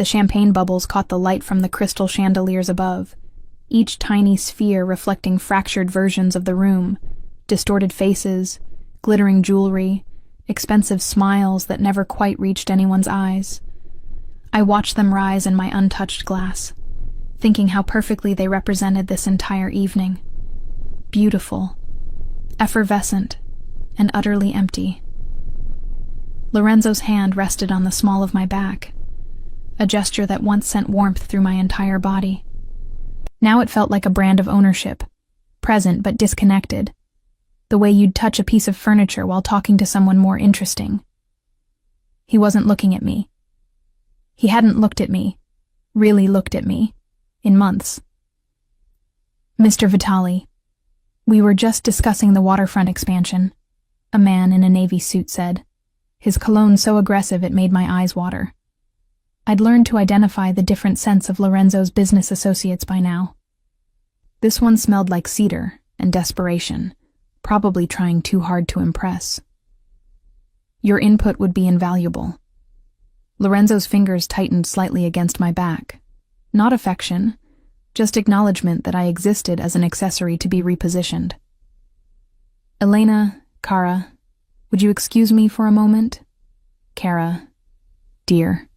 The champagne bubbles caught the light from the crystal chandeliers above, each tiny sphere reflecting fractured versions of the room, distorted faces, glittering jewelry, expensive smiles that never quite reached anyone's eyes. I watched them rise in my untouched glass, thinking how perfectly they represented this entire evening. Beautiful, effervescent, and utterly empty. Lorenzo's hand rested on the small of my back, a gesture that once sent warmth through my entire body. Now it felt like a brand of ownership, present but disconnected, the way you'd touch a piece of furniture while talking to someone more interesting. He wasn't looking at me. He hadn't looked at me, really looked at me, in months. Mr. Vitali, we were just discussing the waterfront expansion, a man in a navy suit said, his cologne so aggressive it made my eyes water. I'd learned to identify the different scents of Lorenzo's business associates by now. This one smelled like cedar and desperation, probably trying too hard to impress. Your input would be invaluable. Lorenzo's fingers tightened slightly against my back. Not affection, just acknowledgement that I existed as an accessory to be repositioned. Elena, Cara, would you excuse me for a moment? Cara, dear.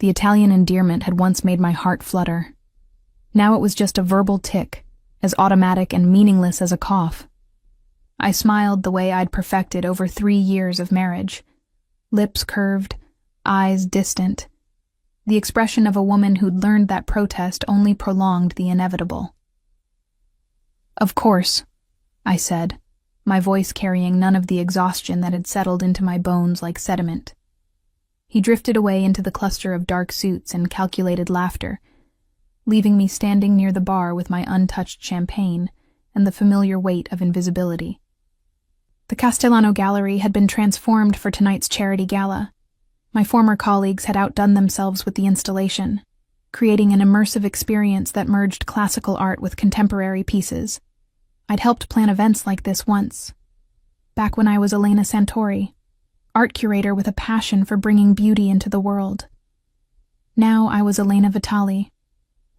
The Italian endearment had once made my heart flutter. Now it was just a verbal tick, as automatic and meaningless as a cough. I smiled the way I'd perfected over 3 years of marriage. Lips curved, eyes distant. The expression of a woman who'd learned that protest only prolonged the inevitable. Of course, I said, my voice carrying none of the exhaustion that had settled into my bones like sediment. He drifted away into the cluster of dark suits and calculated laughter, leaving me standing near the bar with my untouched champagne and the familiar weight of invisibility. The Castellano Gallery had been transformed for tonight's charity gala. My former colleagues had outdone themselves with the installation, creating an immersive experience that merged classical art with contemporary pieces. I'd helped plan events like this once, back when I was Elena Santori, art curator with a passion for bringing beauty into the world. Now I was Elena Vitali,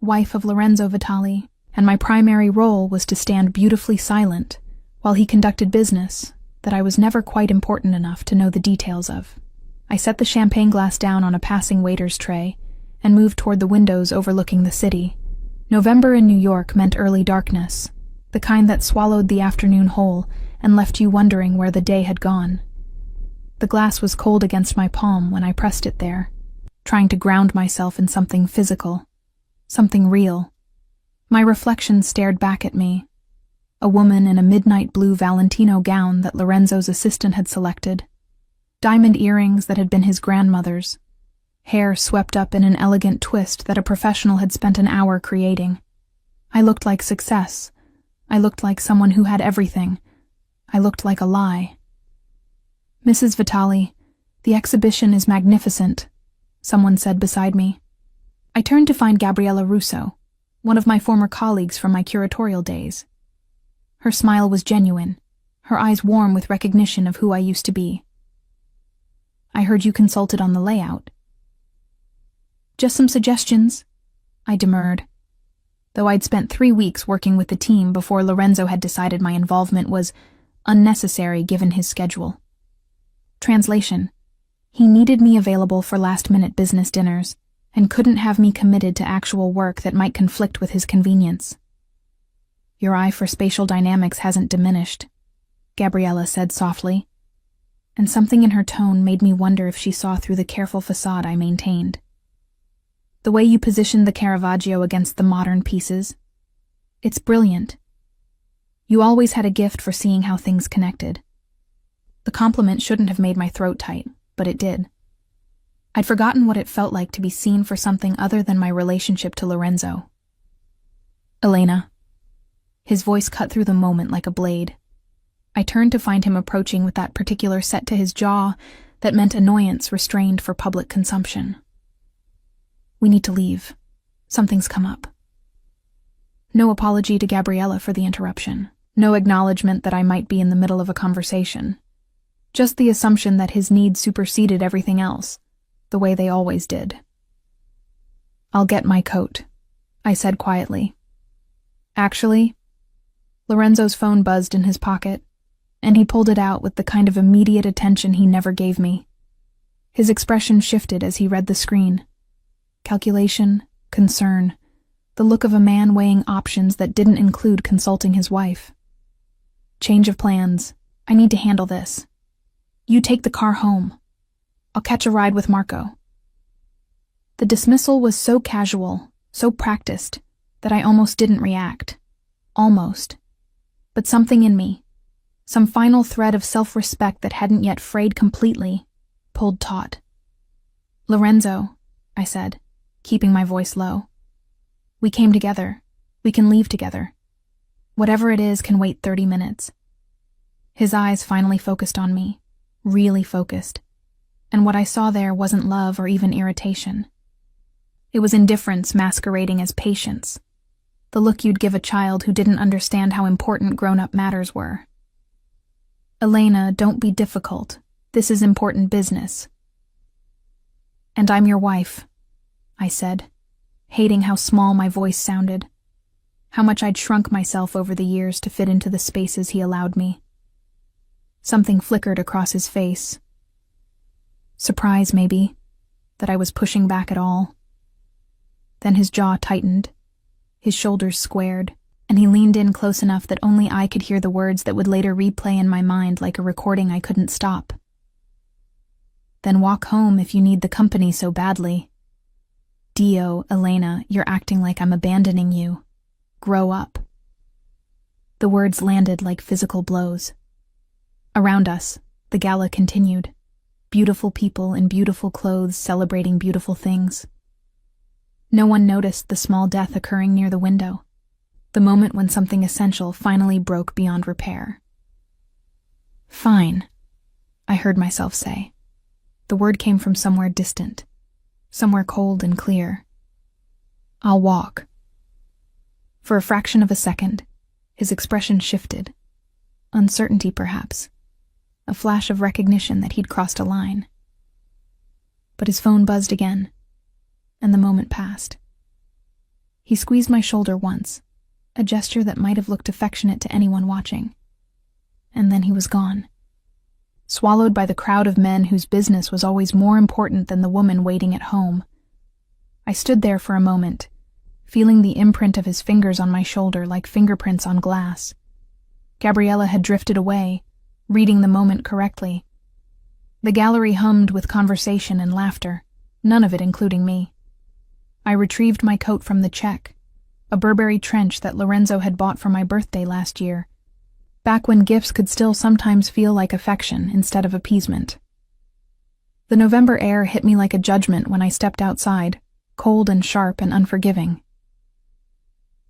wife of Lorenzo Vitali, and my primary role was to stand beautifully silent while he conducted business that I was never quite important enough to know the details of. I set the champagne glass down on a passing waiter's tray and moved toward the windows overlooking the city. November in New York meant early darkness, the kind that swallowed the afternoon whole and left you wondering where the day had gone. The glass was cold against my palm when I pressed it there, trying to ground myself in something physical, something real. My reflection stared back at me, a woman in a midnight blue Valentino gown that Lorenzo's assistant had selected, diamond earrings that had been his grandmother's, hair swept up in an elegant twist that a professional had spent an hour creating. I looked like success. I looked like someone who had everything. I looked like a lie. Mrs. Vitali, the exhibition is magnificent, someone said beside me. I turned to find Gabriella Russo, one of my former colleagues from my curatorial days. Her smile was genuine, her eyes warm with recognition of who I used to be. I heard you consulted on the layout. Just some suggestions, I demurred, though I'd spent 3 weeks working with the team before Lorenzo had decided my involvement was unnecessary given his schedule. Translation: he needed me available for last-minute business dinners and couldn't have me committed to actual work that might conflict with his convenience. Your eye for spatial dynamics hasn't diminished, Gabriella said softly, and something in her tone made me wonder if she saw through the careful facade I maintained. The way you positioned the Caravaggio against the modern pieces, it's brilliant. You always had a gift for seeing how things connected. The compliment shouldn't have made my throat tight, but it did. I'd forgotten what it felt like to be seen for something other than my relationship to Lorenzo. Elena. His voice cut through the moment like a blade. I turned to find him approaching with that particular set to his jaw that meant annoyance restrained for public consumption. We need to leave. Something's come up. No apology to Gabriella for the interruption. No acknowledgement that I might be in the middle of a conversation. Just the assumption that his needs superseded everything else, the way they always did. "I'll get my coat," I said quietly. "Actually," Lorenzo's phone buzzed in his pocket, and he pulled it out with the kind of immediate attention he never gave me. His expression shifted as he read the screen. Calculation, concern, the look of a man weighing options that didn't include consulting his wife. "Change of plans. I need to handle this. You take the car home. I'll catch a ride with Marco." The dismissal was so casual, so practiced, that I almost didn't react. Almost. But something in me, some final thread of self-respect that hadn't yet frayed completely, pulled taut. "Lorenzo," I said, keeping my voice low. "We came together. We can leave together. Whatever it is can wait 30 minutes. His eyes finally focused on me, really focused, and what I saw there wasn't love or even irritation. It was indifference masquerading as patience, the look you'd give a child who didn't understand how important grown-up matters were. "Elena, don't be difficult. This is important business." "And I'm your wife," I said, hating how small my voice sounded, how much I'd shrunk myself over the years to fit into the spaces he allowed me. Something flickered across his face. Surprise, maybe, that I was pushing back at all. Then his jaw tightened, his shoulders squared, and he leaned in close enough that only I could hear the words that would later replay in my mind like a recording I couldn't stop. "Then walk home if you need the company so badly. Dio, Elena, you're acting like I'm abandoning you. Grow up." The words landed like physical blows. Around us, the gala continued. Beautiful people in beautiful clothes celebrating beautiful things. No one noticed the small death occurring near the window, the moment when something essential finally broke beyond repair. "Fine," I heard myself say. The word came from somewhere distant, somewhere cold and clear. "I'll walk." For a fraction of a second, his expression shifted. Uncertainty, perhaps. A flash of recognition that he'd crossed a line. But his phone buzzed again, and the moment passed. He squeezed my shoulder once, a gesture that might have looked affectionate to anyone watching. And then he was gone, swallowed by the crowd of men whose business was always more important than the woman waiting at home. I stood there for a moment, feeling the imprint of his fingers on my shoulder like fingerprints on glass. Gabriella had drifted away, reading the moment correctly. The gallery hummed with conversation and laughter, none of it including me. I retrieved my coat from the check, a Burberry trench that Lorenzo had bought for my birthday last year, back when gifts could still sometimes feel like affection instead of appeasement. The November air hit me like a judgment when I stepped outside, cold and sharp and unforgiving.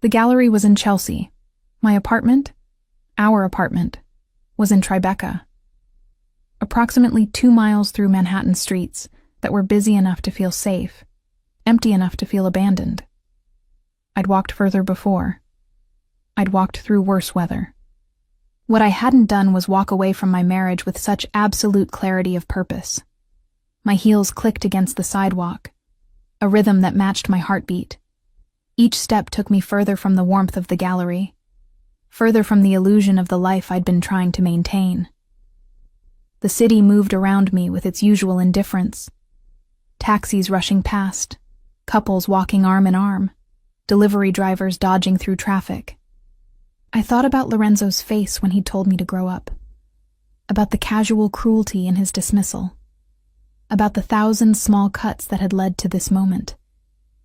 The gallery was in Chelsea. My apartment, our apartment, was in Tribeca. Approximately 2 miles through Manhattan streets that were busy enough to feel safe, empty enough to feel abandoned. I'd walked further before. I'd walked through worse weather. What I hadn't done was walk away from my marriage with such absolute clarity of purpose. My heels clicked against the sidewalk, a rhythm that matched my heartbeat. Each step took me further from the warmth of the gallery, further from the illusion of the life I'd been trying to maintain. The city moved around me with its usual indifference. Taxis rushing past, couples walking arm in arm, delivery drivers dodging through traffic. I thought about Lorenzo's face when he told me to grow up, about the casual cruelty in his dismissal, about the 1,000 small cuts that had led to this moment,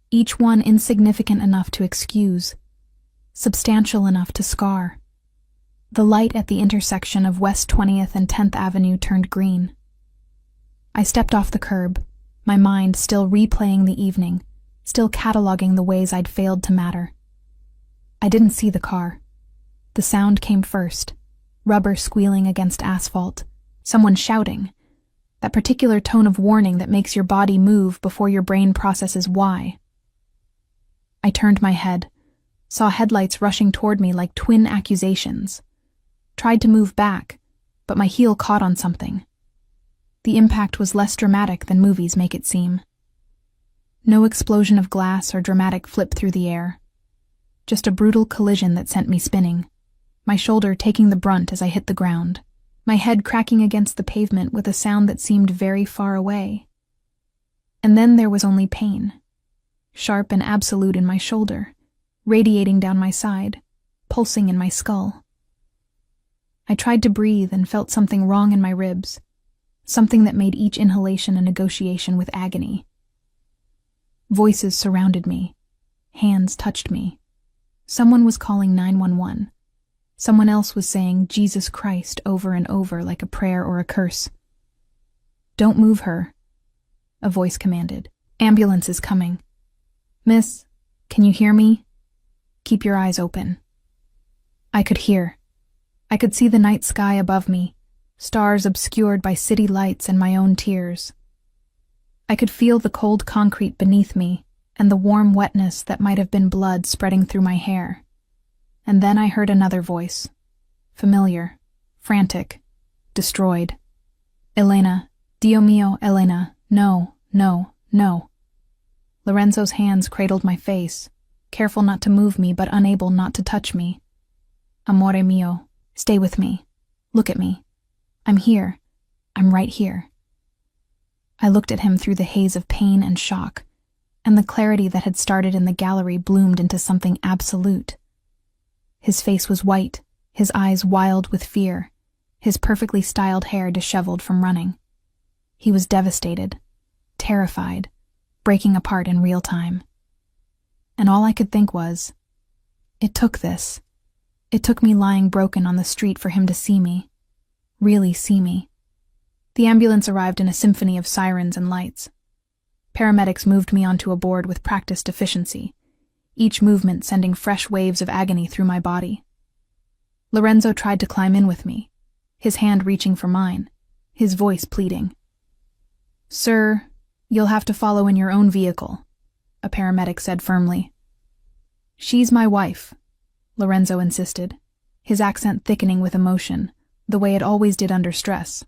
each one insignificant enough to excuse, substantial enough to scar. The light at the intersection of West 20th and 10th Avenue turned green. I stepped off the curb, my mind still replaying the evening, still cataloging the ways I'd failed to matter. I didn't see the car. The sound came first, rubber squealing against asphalt, someone shouting, that particular tone of warning that makes your body move before your brain processes why. I turned my head, saw headlights rushing toward me like twin accusations. Tried to move back, but my heel caught on something. The impact was less dramatic than movies make it seem. No explosion of glass or dramatic flip through the air. Just a brutal collision that sent me spinning, my shoulder taking the brunt as I hit the ground, my head cracking against the pavement with a sound that seemed very far away. And then there was only pain, sharp and absolute in my shoulder, radiating down my side, pulsing in my skull. I tried to breathe and felt something wrong in my ribs, something that made each inhalation a negotiation with agony. Voices surrounded me. Hands touched me. Someone was calling 911. Someone else was saying Jesus Christ over and over like a prayer or a curse. "Don't move her," a voice commanded. "Ambulance is coming." "Miss, can you hear me? Keep your eyes open." I could hear. I could see the night sky above me, stars obscured by city lights and my own tears. I could feel the cold concrete beneath me and the warm wetness that might have been blood spreading through my hair. And then I heard another voice. Familiar, frantic, destroyed. "Elena, Dio mio, Elena, no, no, no." Lorenzo's hands cradled my face, careful not to move me but unable not to touch me. "Amore mio, stay with me. Look at me. I'm here. I'm right here." I looked at him through the haze of pain and shock, and the clarity that had started in the gallery bloomed into something absolute. His face was white, his eyes wild with fear, his perfectly styled hair disheveled from running. He was devastated, terrified, breaking apart in real time. And all I could think was, it took this. It took me lying broken on the street for him to see me, really see me. The ambulance arrived in a symphony of sirens and lights. Paramedics moved me onto a board with practiced efficiency, each movement sending fresh waves of agony through my body. Lorenzo tried to climb in with me, his hand reaching for mine, his voice pleading. "Sir, you'll have to follow in your own vehicle," a paramedic said firmly. "She's my wife," Lorenzo insisted, his accent thickening with emotion, the way it always did under stress.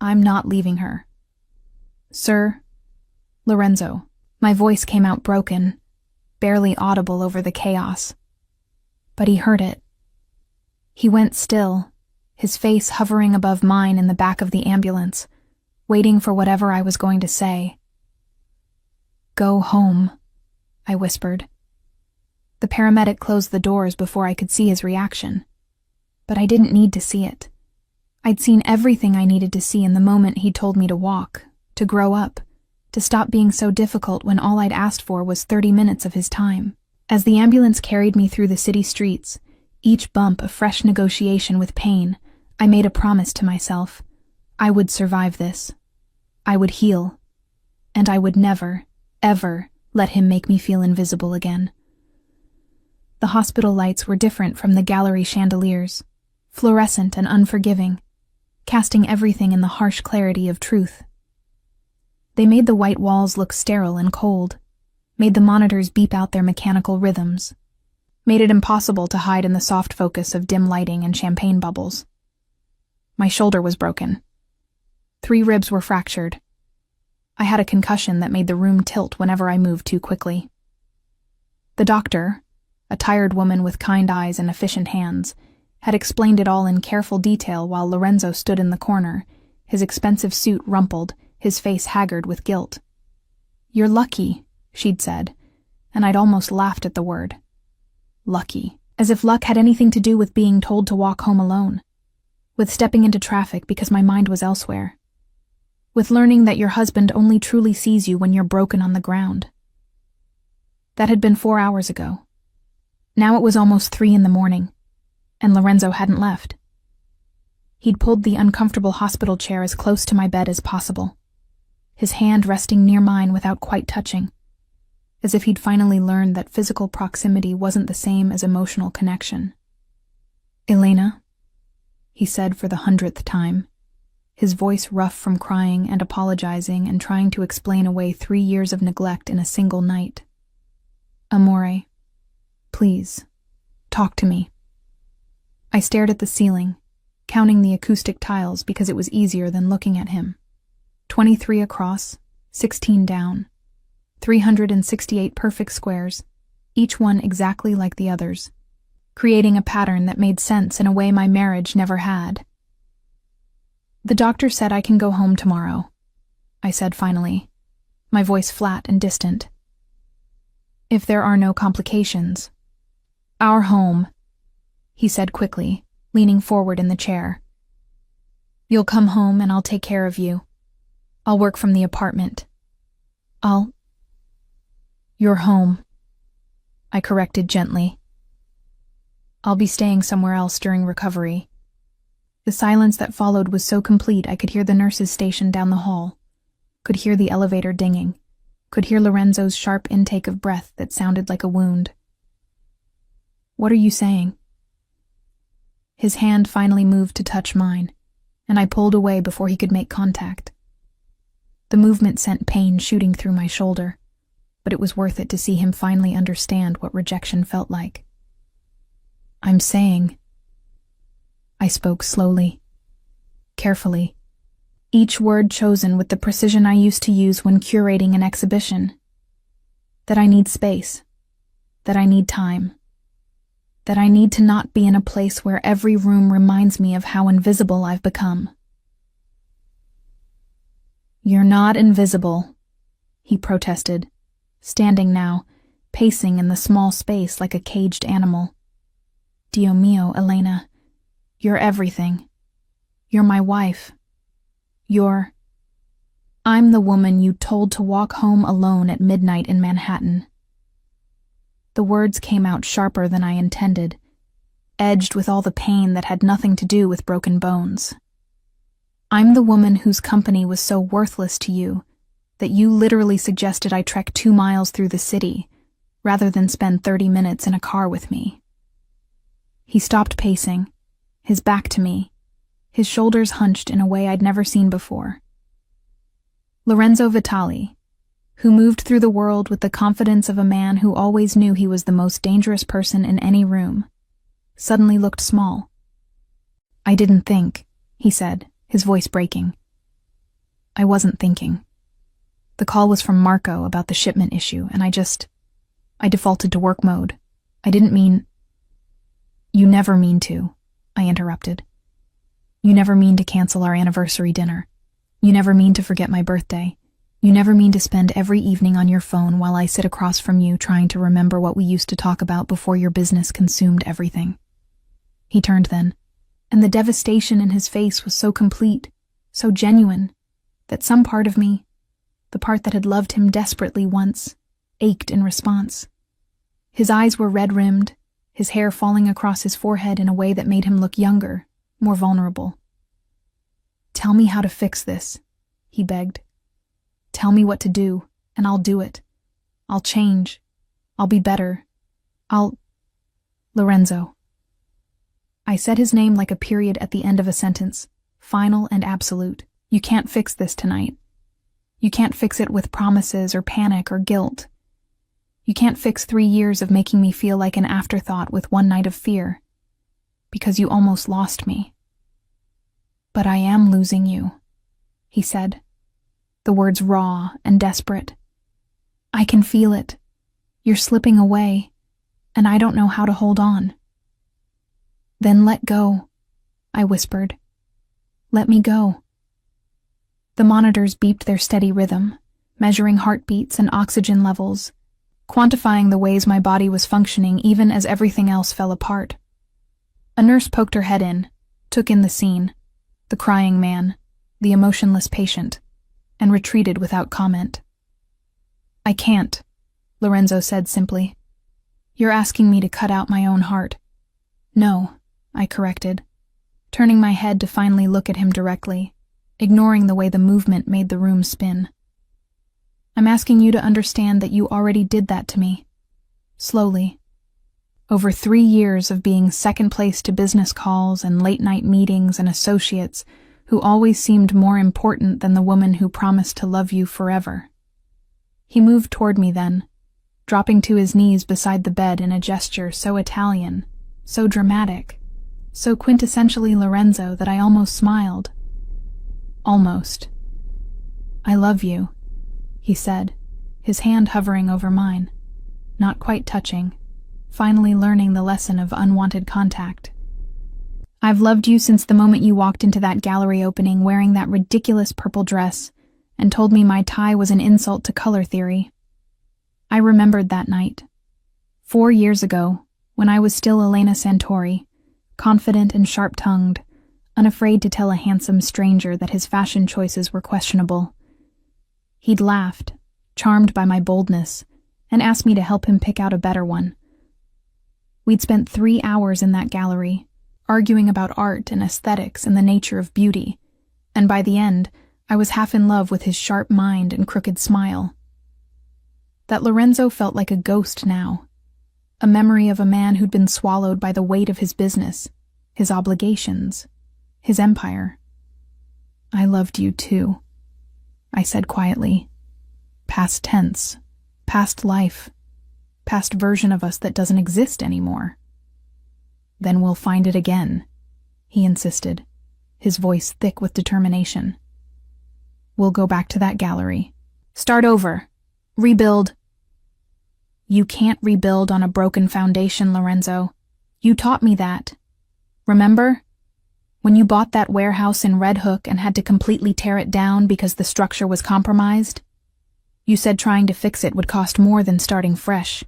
"I'm not leaving her." "Sir," Lorenzo, my voice came out broken, barely audible over the chaos. But he heard it. He went still, his face hovering above mine in the back of the ambulance, waiting for whatever I was going to say. "Go home," I whispered. The paramedic closed the doors before I could see his reaction. But I didn't need to see it. I'd seen everything I needed to see in the moment he told me to walk, to grow up, to stop being so difficult when all I'd asked for was 30 minutes of his time. As the ambulance carried me through the city streets, each bump a fresh negotiation with pain, I made a promise to myself. I would survive this. I would heal. And I would never, ever let him make me feel invisible again. The hospital lights were different from the gallery chandeliers, fluorescent and unforgiving, casting everything in the harsh clarity of truth. They made the white walls look sterile and cold, made the monitors beep out their mechanical rhythms, made it impossible to hide in the soft focus of dim lighting and champagne bubbles. My shoulder was broken. 3 ribs were fractured. I had a concussion that made the room tilt whenever I moved too quickly. The doctor, a tired woman with kind eyes and efficient hands, had explained it all in careful detail while Lorenzo stood in the corner, his expensive suit rumpled, his face haggard with guilt. "You're lucky," she'd said, and I'd almost laughed at the word. Lucky. As if luck had anything to do with being told to walk home alone. With stepping into traffic because my mind was elsewhere. With learning that your husband only truly sees you when you're broken on the ground. That had been 4 hours ago. Now it was almost 3 in the morning, and Lorenzo hadn't left. He'd pulled the uncomfortable hospital chair as close to my bed as possible, his hand resting near mine without quite touching, as if he'd finally learned that physical proximity wasn't the same as emotional connection. "Elena," he said for the 100th time, his voice rough from crying and apologizing and trying to explain away 3 years of neglect in a single night. "Amore, please, talk to me." I stared at the ceiling, counting the acoustic tiles because it was easier than looking at him. 23 across, 16 down. 368 perfect squares, each one exactly like the others, creating a pattern that made sense in a way my marriage never had. "The doctor said I can go home tomorrow," I said finally, my voice flat and distant. "If there are no complications." "Our home," he said quickly, leaning forward in the chair. "You'll come home and I'll take care of you. I'll work from the apartment. You're home," I corrected gently. "I'll be staying somewhere else during recovery." The silence that followed was so complete I could hear the nurses stationed down the hall, could hear the elevator dinging, could hear Lorenzo's sharp intake of breath that sounded like a wound. "What are you saying?" His hand finally moved to touch mine, and I pulled away before he could make contact. The movement sent pain shooting through my shoulder, but it was worth it to see him finally understand what rejection felt like. "I'm saying," I spoke slowly, carefully, each word chosen with the precision I used to use when curating an exhibition, "that I need space, that I need time, that I need to not be in a place where every room reminds me of how invisible I've become." "You're not invisible," he protested, standing now, pacing in the small space like a caged animal. "Dio mio, Elena, you're everything. You're my wife. I'm the woman you told to walk home alone at midnight in Manhattan." The words came out sharper than I intended, edged with all the pain that had nothing to do with broken bones. "I'm the woman whose company was so worthless to you that you literally suggested I trek 2 miles through the city rather than spend 30 minutes in a car with me." He stopped pacing, his back to me, his shoulders hunched in a way I'd never seen before. Lorenzo Vitali, who moved through the world with the confidence of a man who always knew he was the most dangerous person in any room, suddenly looked small. "I didn't think," he said, his voice breaking. "I wasn't thinking. The call was from Marco about the shipment issue, and I defaulted to work mode. I didn't mean—" "You never mean to," I interrupted. "You never mean to cancel our anniversary dinner. You never mean to forget my birthday. You never mean to spend every evening on your phone while I sit across from you trying to remember what we used to talk about before your business consumed everything." He turned then, and the devastation in his face was so complete, so genuine, that some part of me, the part that had loved him desperately once, ached in response. His eyes were red-rimmed, his hair falling across his forehead in a way that made him look younger, more vulnerable. "Tell me how to fix this," he begged. "Tell me what to do, and I'll do it. I'll change. I'll be better. Lorenzo." I said his name like a period at the end of a sentence, final and absolute. "You can't fix this tonight. You can't fix it with promises or panic or guilt. You can't fix 3 years of making me feel like an afterthought with 1 night of fear, because you almost lost me." "But I am losing you," he said, the words raw and desperate. "I can feel it. You're slipping away, and I don't know how to hold on." "Then let go," I whispered. "Let me go." The monitors beeped their steady rhythm, measuring heartbeats and oxygen levels, quantifying the ways my body was functioning even as everything else fell apart. A nurse poked her head in, took in the scene, the crying man, the emotionless patient, and retreated without comment. "I can't," Lorenzo said simply. "You're asking me to cut out my own heart." "No," I corrected, turning my head to finally look at him directly, ignoring the way the movement made the room spin. "I'm asking you to understand that you already did that to me. Slowly. Over 3 years of being second place to business calls and late-night meetings and associates who always seemed more important than the woman who promised to love you forever." He moved toward me then, dropping to his knees beside the bed in a gesture so Italian, so dramatic, so quintessentially Lorenzo that I almost smiled. "Almost. I love you," he said, his hand hovering over mine, not quite touching, finally learning the lesson of unwanted contact. I've loved you since the moment you walked into that gallery opening wearing that ridiculous purple dress and told me my tie was an insult to color theory. I remembered that night. 4 years ago, when I was still Elena Santori, confident and sharp-tongued, unafraid to tell a handsome stranger that his fashion choices were questionable. He'd laughed, charmed by my boldness, and asked me to help him pick out a better one. We'd spent 3 hours in that gallery, arguing about art and aesthetics and the nature of beauty, and by the end, I was half in love with his sharp mind and crooked smile. That Lorenzo felt like a ghost now, a memory of a man who'd been swallowed by the weight of his business, his obligations, his empire. I loved you too, I said quietly. Past tense, past life, past version of us that doesn't exist anymore. Then we'll find it again, he insisted, his voice thick with determination. We'll go back to that gallery. Start over. Rebuild. You can't rebuild on a broken foundation, Lorenzo. You taught me that. Remember? When you bought that warehouse in Red Hook and had to completely tear it down because the structure was compromised? You said trying to fix it would cost more than starting fresh.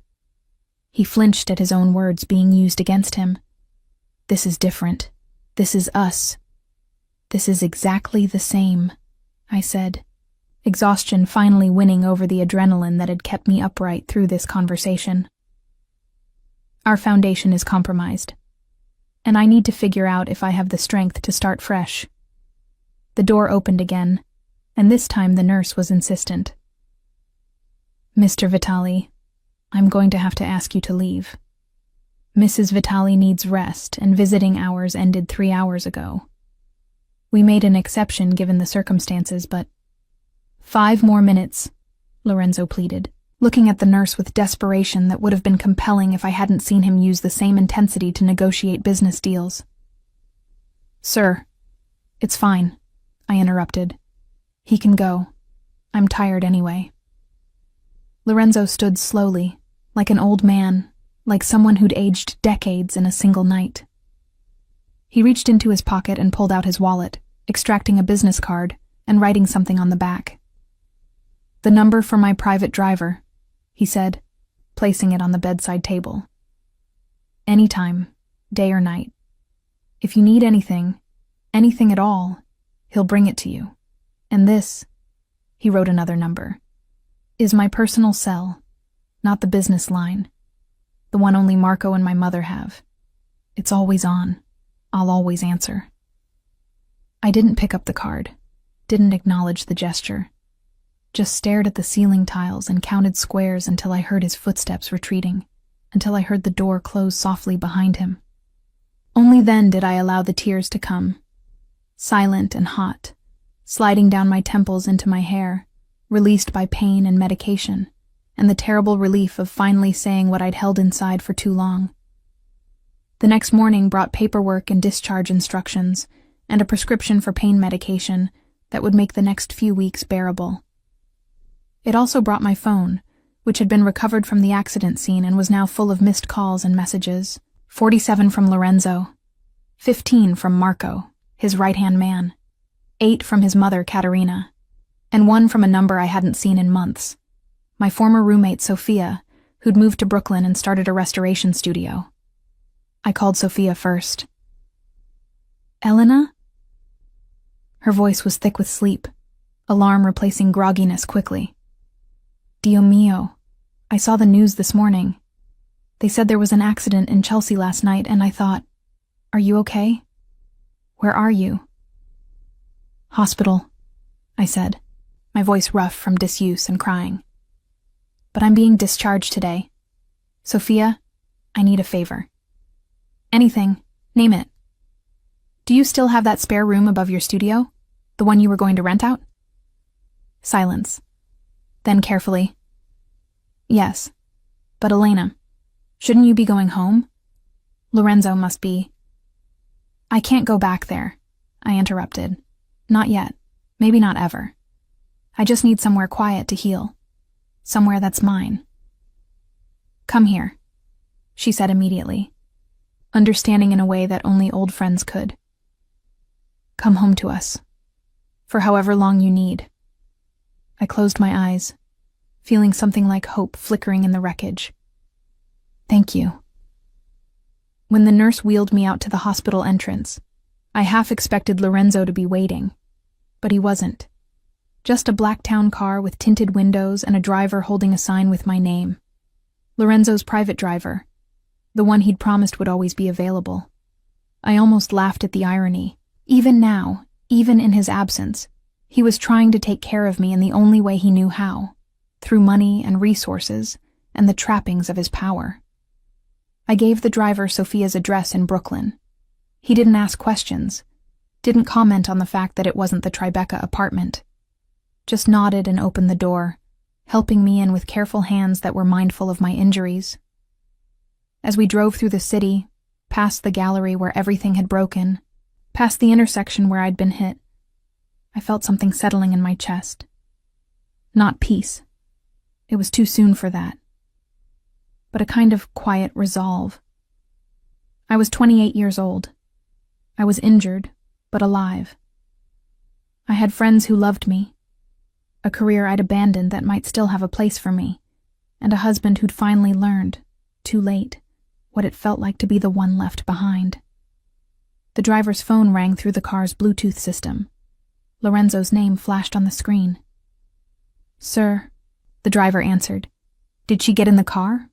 He flinched at his own words being used against him. This is different. This is us. This is exactly the same, I said, exhaustion finally winning over the adrenaline that had kept me upright through this conversation. Our foundation is compromised, and I need to figure out if I have the strength to start fresh. The door opened again, and this time the nurse was insistent. Mr. Vitali, I'm going to have to ask you to leave. Mrs. Vitali needs rest, and visiting hours ended 3 hours ago. We made an exception given the circumstances, but 5 more minutes, Lorenzo pleaded, looking at the nurse with desperation that would have been compelling if I hadn't seen him use the same intensity to negotiate business deals. Sir, it's fine, I interrupted. He can go. I'm tired anyway. Lorenzo stood slowly, like an old man, like someone who'd aged decades in a single night. He reached into his pocket and pulled out his wallet, extracting a business card and writing something on the back. The number for my private driver, he said, placing it on the bedside table. Anytime, day or night. If you need anything at all, he'll bring it to you. And this, he wrote another number, is my personal cell, not the business line, the one only Marco and my mother have. It's always on. I'll always answer. I didn't pick up the card, didn't acknowledge the gesture, just stared at the ceiling tiles and counted squares until I heard his footsteps retreating, until I heard the door close softly behind him. Only then did I allow the tears to come, silent and hot, sliding down my temples into my hair, released by pain and medication, and the terrible relief of finally saying what I'd held inside for too long. The next morning brought paperwork and discharge instructions, and a prescription for pain medication that would make the next few weeks bearable. It also brought my phone, which had been recovered from the accident scene and was now full of missed calls and messages. 47 from Lorenzo, 15 from Marco, his right-hand man, 8 from his mother, Caterina, and 1 from a number I hadn't seen in months. My former roommate, Sophia, who'd moved to Brooklyn and started a restoration studio. I called Sophia first. Elena? Her voice was thick with sleep, alarm replacing grogginess quickly. Dio mio, I saw the news this morning. They said there was an accident in Chelsea last night, and I thought, are you okay? Where are you? Hospital, I said, my voice rough from disuse and crying. But I'm being discharged today. Sophia, I need a favor. Anything, name it. Do you still have that spare room above your studio? The one you were going to rent out? Silence. Then carefully. Yes, but Elena, shouldn't you be going home? Lorenzo must be. I can't go back there, I interrupted. Not yet. Maybe not ever. I just need somewhere quiet to heal. somewhere that's mine. Come here, she said immediately, understanding in a way that only old friends could. Come home to us, for however long you need. I closed my eyes, feeling something like hope flickering in the wreckage. Thank you. When the nurse wheeled me out to the hospital entrance, I half expected Lorenzo to be waiting, but he wasn't. Just a black town car with tinted windows and a driver holding a sign with my name. Lorenzo's private driver, the one he'd promised would always be available. I almost laughed at the irony. Even now, even in his absence, he was trying to take care of me in the only way he knew how, through money and resources and the trappings of his power. I gave the driver Sophia's address in Brooklyn. He didn't ask questions, didn't comment on the fact that it wasn't the Tribeca apartment. Just nodded and opened the door, helping me in with careful hands that were mindful of my injuries. As we drove through the city, past the gallery where everything had broken, past the intersection where I'd been hit, I felt something settling in my chest. Not peace. It was too soon for that. But a kind of quiet resolve. I was 28 years old. I was injured, but alive. I had friends who loved me, a career I'd abandoned that might still have a place for me, and a husband who'd finally learned, too late, what it felt like to be the one left behind. The driver's phone rang through the car's Bluetooth system. Lorenzo's name flashed on the screen. Sir, the driver answered. Did she get in the car?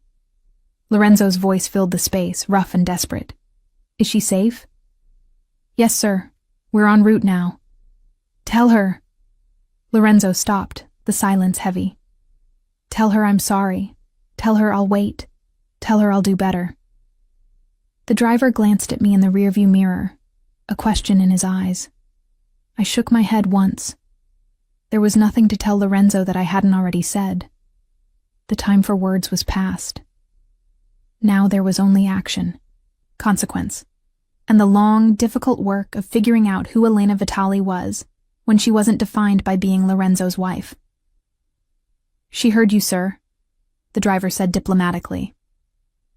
Lorenzo's voice filled the space, rough and desperate. Is she safe? Yes, sir. We're en route now. Tell her. Lorenzo stopped, the silence heavy. Tell her I'm sorry. Tell her I'll wait. Tell her I'll do better. The driver glanced at me in the rearview mirror, a question in his eyes. I shook my head once. There was nothing to tell Lorenzo that I hadn't already said. The time for words was past. Now there was only action, consequence, and the long, difficult work of figuring out who Elena Vitali was when she wasn't defined by being Lorenzo's wife. She heard you, sir, the driver said diplomatically.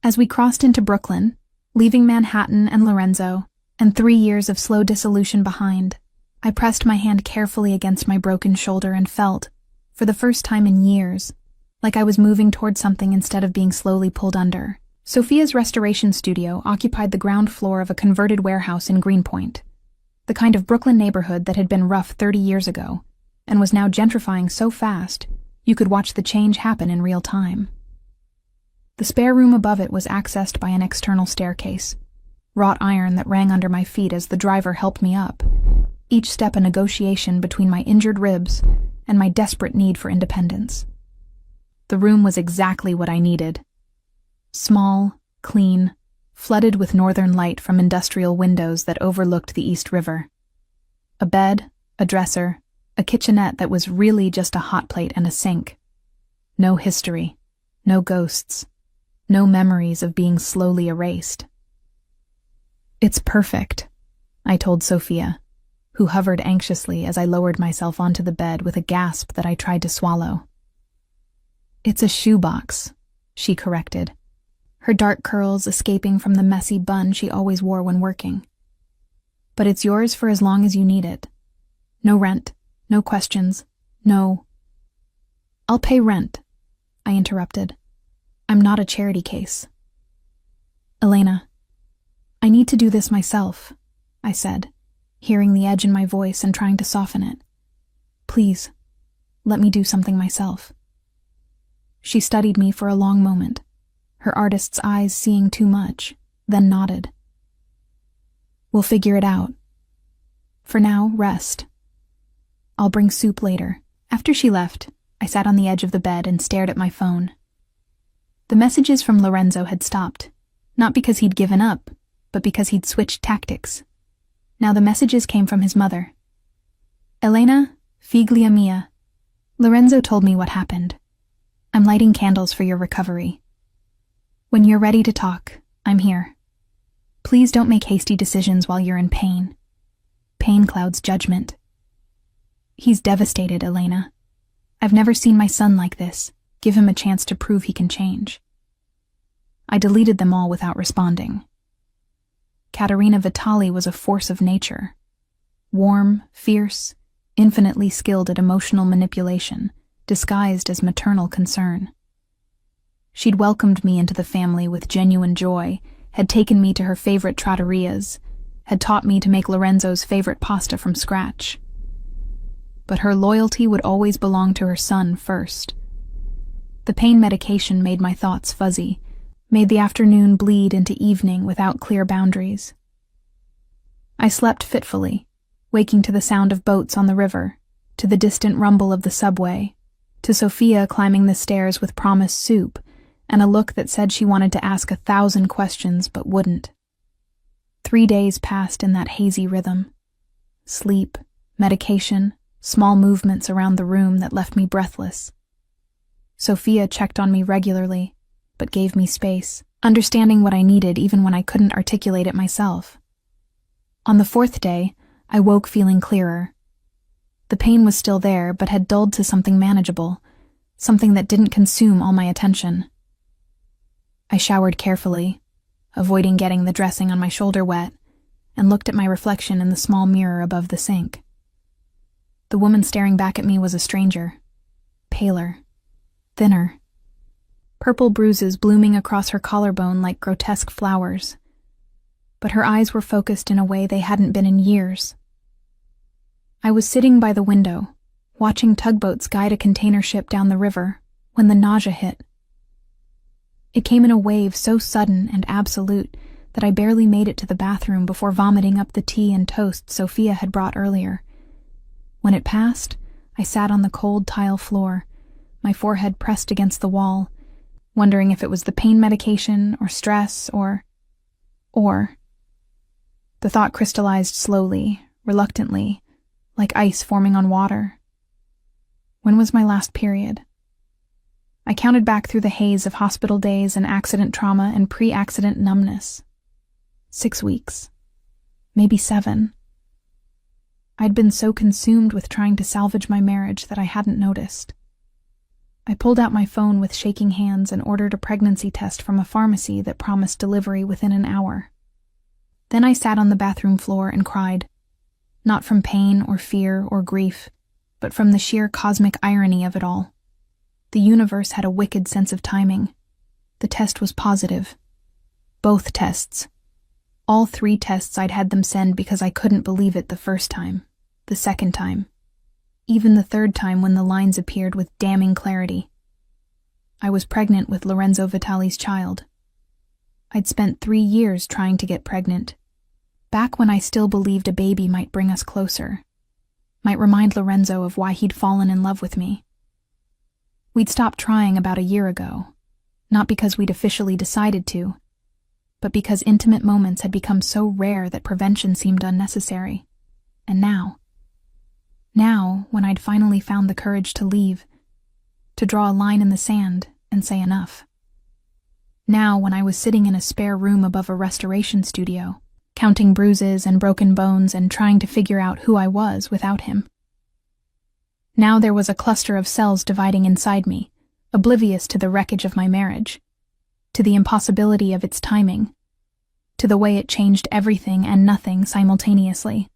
As we crossed into Brooklyn, leaving Manhattan and Lorenzo, and 3 years of slow dissolution behind, I pressed my hand carefully against my broken shoulder and felt, for the first time in years, like I was moving toward something instead of being slowly pulled under. Sophia's restoration studio occupied the ground floor of a converted warehouse in Greenpoint, the kind of Brooklyn neighborhood that had been rough 30 years ago, and was now gentrifying so fast you could watch the change happen in real time. The spare room above it was accessed by an external staircase, wrought iron that rang under my feet as the driver helped me up, each step a negotiation between my injured ribs and my desperate need for independence. The room was exactly what I needed. Small, clean, flooded with northern light from industrial windows that overlooked the East River. A bed, a dresser, a kitchenette that was really just a hot plate and a sink. No history, no ghosts, no memories of being slowly erased. It's perfect, I told Sophia, who hovered anxiously as I lowered myself onto the bed with a gasp that I tried to swallow. It's a shoebox, she corrected, her dark curls escaping from the messy bun she always wore when working. But it's yours for as long as you need it. No rent, no questions, no... I'll pay rent, I interrupted. I'm not a charity case. Elena, I need to do this myself, I said, hearing the edge in my voice and trying to soften it. Please, let me do something myself. She studied me for a long moment, her artist's eyes seeing too much, then nodded. We'll figure it out. For now, rest. I'll bring soup later. After she left, I sat on the edge of the bed and stared at my phone. The messages from Lorenzo had stopped, not because he'd given up, but because he'd switched tactics. Now the messages came from his mother. Elena, figlia mia. Lorenzo told me what happened. I'm lighting candles for your recovery. When you're ready to talk, I'm here. Please don't make hasty decisions while you're in pain. Pain clouds judgment. He's devastated, Elena. I've never seen my son like this, give him a chance to prove he can change. I deleted them all without responding. Katerina Vitali was a force of nature. Warm, fierce, infinitely skilled at emotional manipulation, disguised as maternal concern. She'd welcomed me into the family with genuine joy, had taken me to her favorite trattorias, had taught me to make Lorenzo's favorite pasta from scratch. But her loyalty would always belong to her son first. The pain medication made my thoughts fuzzy, made the afternoon bleed into evening without clear boundaries. I slept fitfully, waking to the sound of boats on the river, to the distant rumble of the subway, to Sophia climbing the stairs with promised soup, and a look that said she wanted to ask 1,000 questions but wouldn't. 3 days passed in that hazy rhythm. Sleep, medication, small movements around the room that left me breathless. Sophia checked on me regularly, but gave me space, understanding what I needed even when I couldn't articulate it myself. On the 4th day, I woke feeling clearer. The pain was still there, but had dulled to something manageable, something that didn't consume all my attention. I showered carefully, avoiding getting the dressing on my shoulder wet, and looked at my reflection in the small mirror above the sink. The woman staring back at me was a stranger, paler, thinner. Purple bruises blooming across her collarbone like grotesque flowers. But her eyes were focused in a way they hadn't been in years. I was sitting by the window, watching tugboats guide a container ship down the river, when the nausea hit. It came in a wave so sudden and absolute that I barely made it to the bathroom before vomiting up the tea and toast Sophia had brought earlier. When it passed, I sat on the cold tile floor, my forehead pressed against the wall, wondering if it was the pain medication or stress or... The thought crystallized slowly, reluctantly, like ice forming on water. When was my last period? I counted back through the haze of hospital days and accident trauma and pre-accident numbness. 6 weeks. Maybe 7. I'd been so consumed with trying to salvage my marriage that I hadn't noticed. I pulled out my phone with shaking hands and ordered a pregnancy test from a pharmacy that promised delivery within an hour. Then I sat on the bathroom floor and cried, not from pain or fear or grief, but from the sheer cosmic irony of it all. The universe had a wicked sense of timing. The test was positive. Both tests. All 3 tests I'd had them send because I couldn't believe it the first time, the second time, even the 3rd time when the lines appeared with damning clarity. I was pregnant with Lorenzo Vitali's child. I'd spent 3 years trying to get pregnant, back when I still believed a baby might bring us closer, might remind Lorenzo of why he'd fallen in love with me. We'd stopped trying about a year ago, not because we'd officially decided to, but because intimate moments had become so rare that prevention seemed unnecessary. And now, when I'd finally found the courage to leave, to draw a line in the sand and say enough. Now, when I was sitting in a spare room above a restoration studio, counting bruises and broken bones and trying to figure out who I was without him. Now there was a cluster of cells dividing inside me, oblivious to the wreckage of my marriage, to the impossibility of its timing, to the way it changed everything and nothing simultaneously.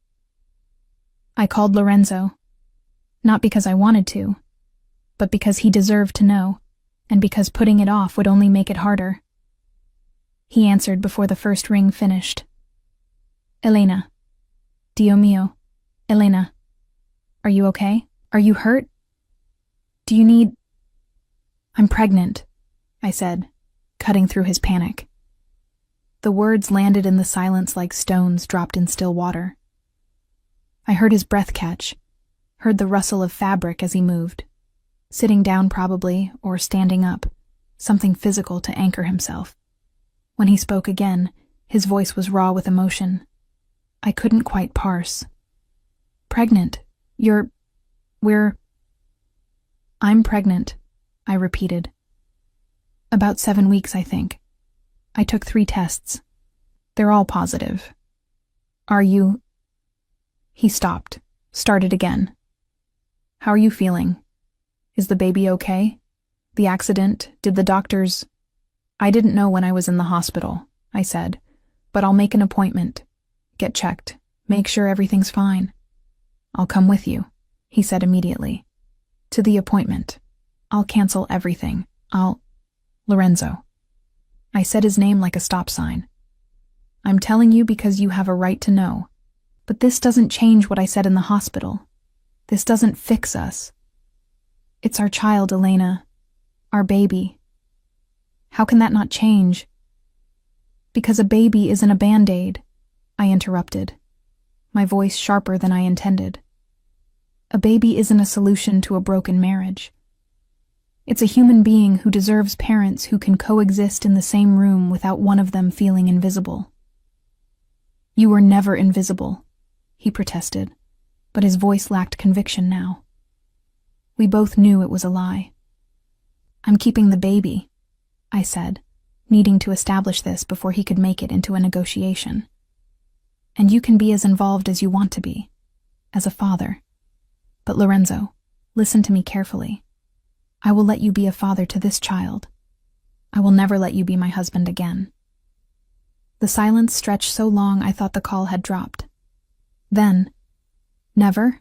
I called Lorenzo, not because I wanted to, but because he deserved to know, and because putting it off would only make it harder. He answered before the first ring finished. Elena. Dio mio. Elena. Are you okay? Are you hurt? Do you need... I'm pregnant, I said, cutting through his panic. The words landed in the silence like stones dropped in still water. I heard his breath catch, heard the rustle of fabric as he moved, sitting down probably, or standing up, something physical to anchor himself. When he spoke again, his voice was raw with emotion. I couldn't quite parse. Pregnant. I'm pregnant, I repeated. About 7 weeks, I think. I took 3 tests. They're all positive. Are you... He stopped, started again. How are you feeling? Is the baby okay? The accident, did the doctors— I didn't know when I was in the hospital, I said, but I'll make an appointment. Get checked. Make sure everything's fine. I'll come with you, he said immediately. To the appointment. I'll cancel everything. Lorenzo. I said his name like a stop sign. I'm telling you because you have a right to know. But this doesn't change what I said in the hospital. This doesn't fix us. It's our child, Elena. Our baby. How can that not change? Because a baby isn't a band-aid, I interrupted, my voice sharper than I intended. A baby isn't a solution to a broken marriage. It's a human being who deserves parents who can coexist in the same room without one of them feeling invisible. You were never invisible, he protested, but his voice lacked conviction now. We both knew it was a lie. I'm keeping the baby, I said, needing to establish this before he could make it into a negotiation. And you can be as involved as you want to be, as a father. But Lorenzo, listen to me carefully. I will let you be a father to this child. I will never let you be my husband again. The silence stretched so long I thought the call had dropped. Then, never?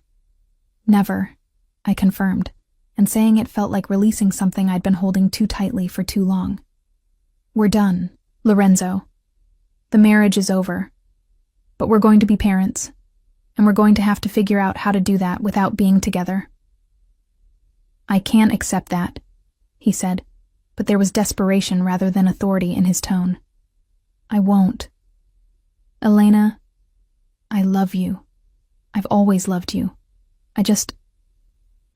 Never, I confirmed, and saying it felt like releasing something I'd been holding too tightly for too long. We're done, Lorenzo. The marriage is over. But we're going to be parents, and we're going to have to figure out how to do that without being together. I can't accept that, he said, but there was desperation rather than authority in his tone. I won't. Elena, I love you. I've always loved you. I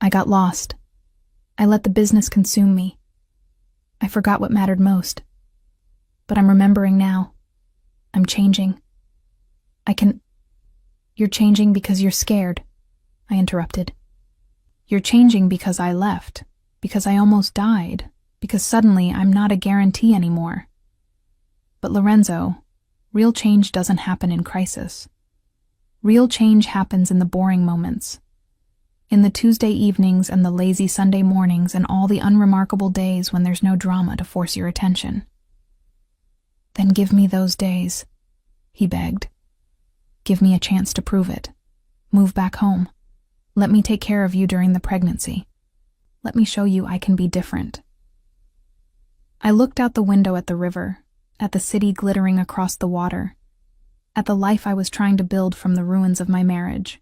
got lost. I let the business consume me. I forgot what mattered most. But I'm remembering now. I'm changing. You're changing because you're scared, I interrupted. You're changing because I left, because I almost died, because suddenly I'm not a guarantee anymore. But Lorenzo, real change doesn't happen in crisis. Real change happens in the boring moments. In the Tuesday evenings and the lazy Sunday mornings and all the unremarkable days when there's no drama to force your attention. Then give me those days, he begged. Give me a chance to prove it. Move back home. Let me take care of you during the pregnancy. Let me show you I can be different. I looked out the window at the river, at the city glittering across the water, at the life I was trying to build from the ruins of my marriage.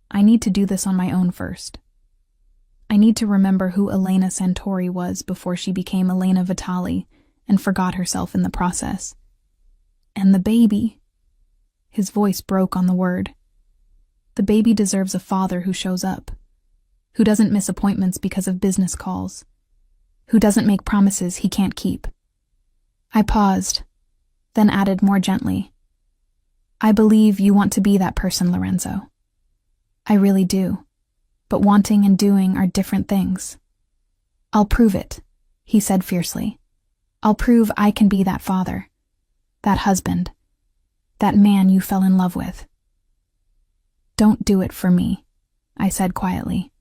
I need to do this on my own first. I need to remember who Elena Santori was before she became Elena Vitali and forgot herself in the process. And the baby. His voice broke on the word. The baby deserves a father who shows up, who doesn't miss appointments because of business calls, who doesn't make promises he can't keep. I paused, then added more gently, I believe you want to be that person, Lorenzo. I really do, but wanting and doing are different things. I'll prove it, he said fiercely. I'll prove I can be that father, that husband, that man you fell in love with. Don't do it for me, I said quietly.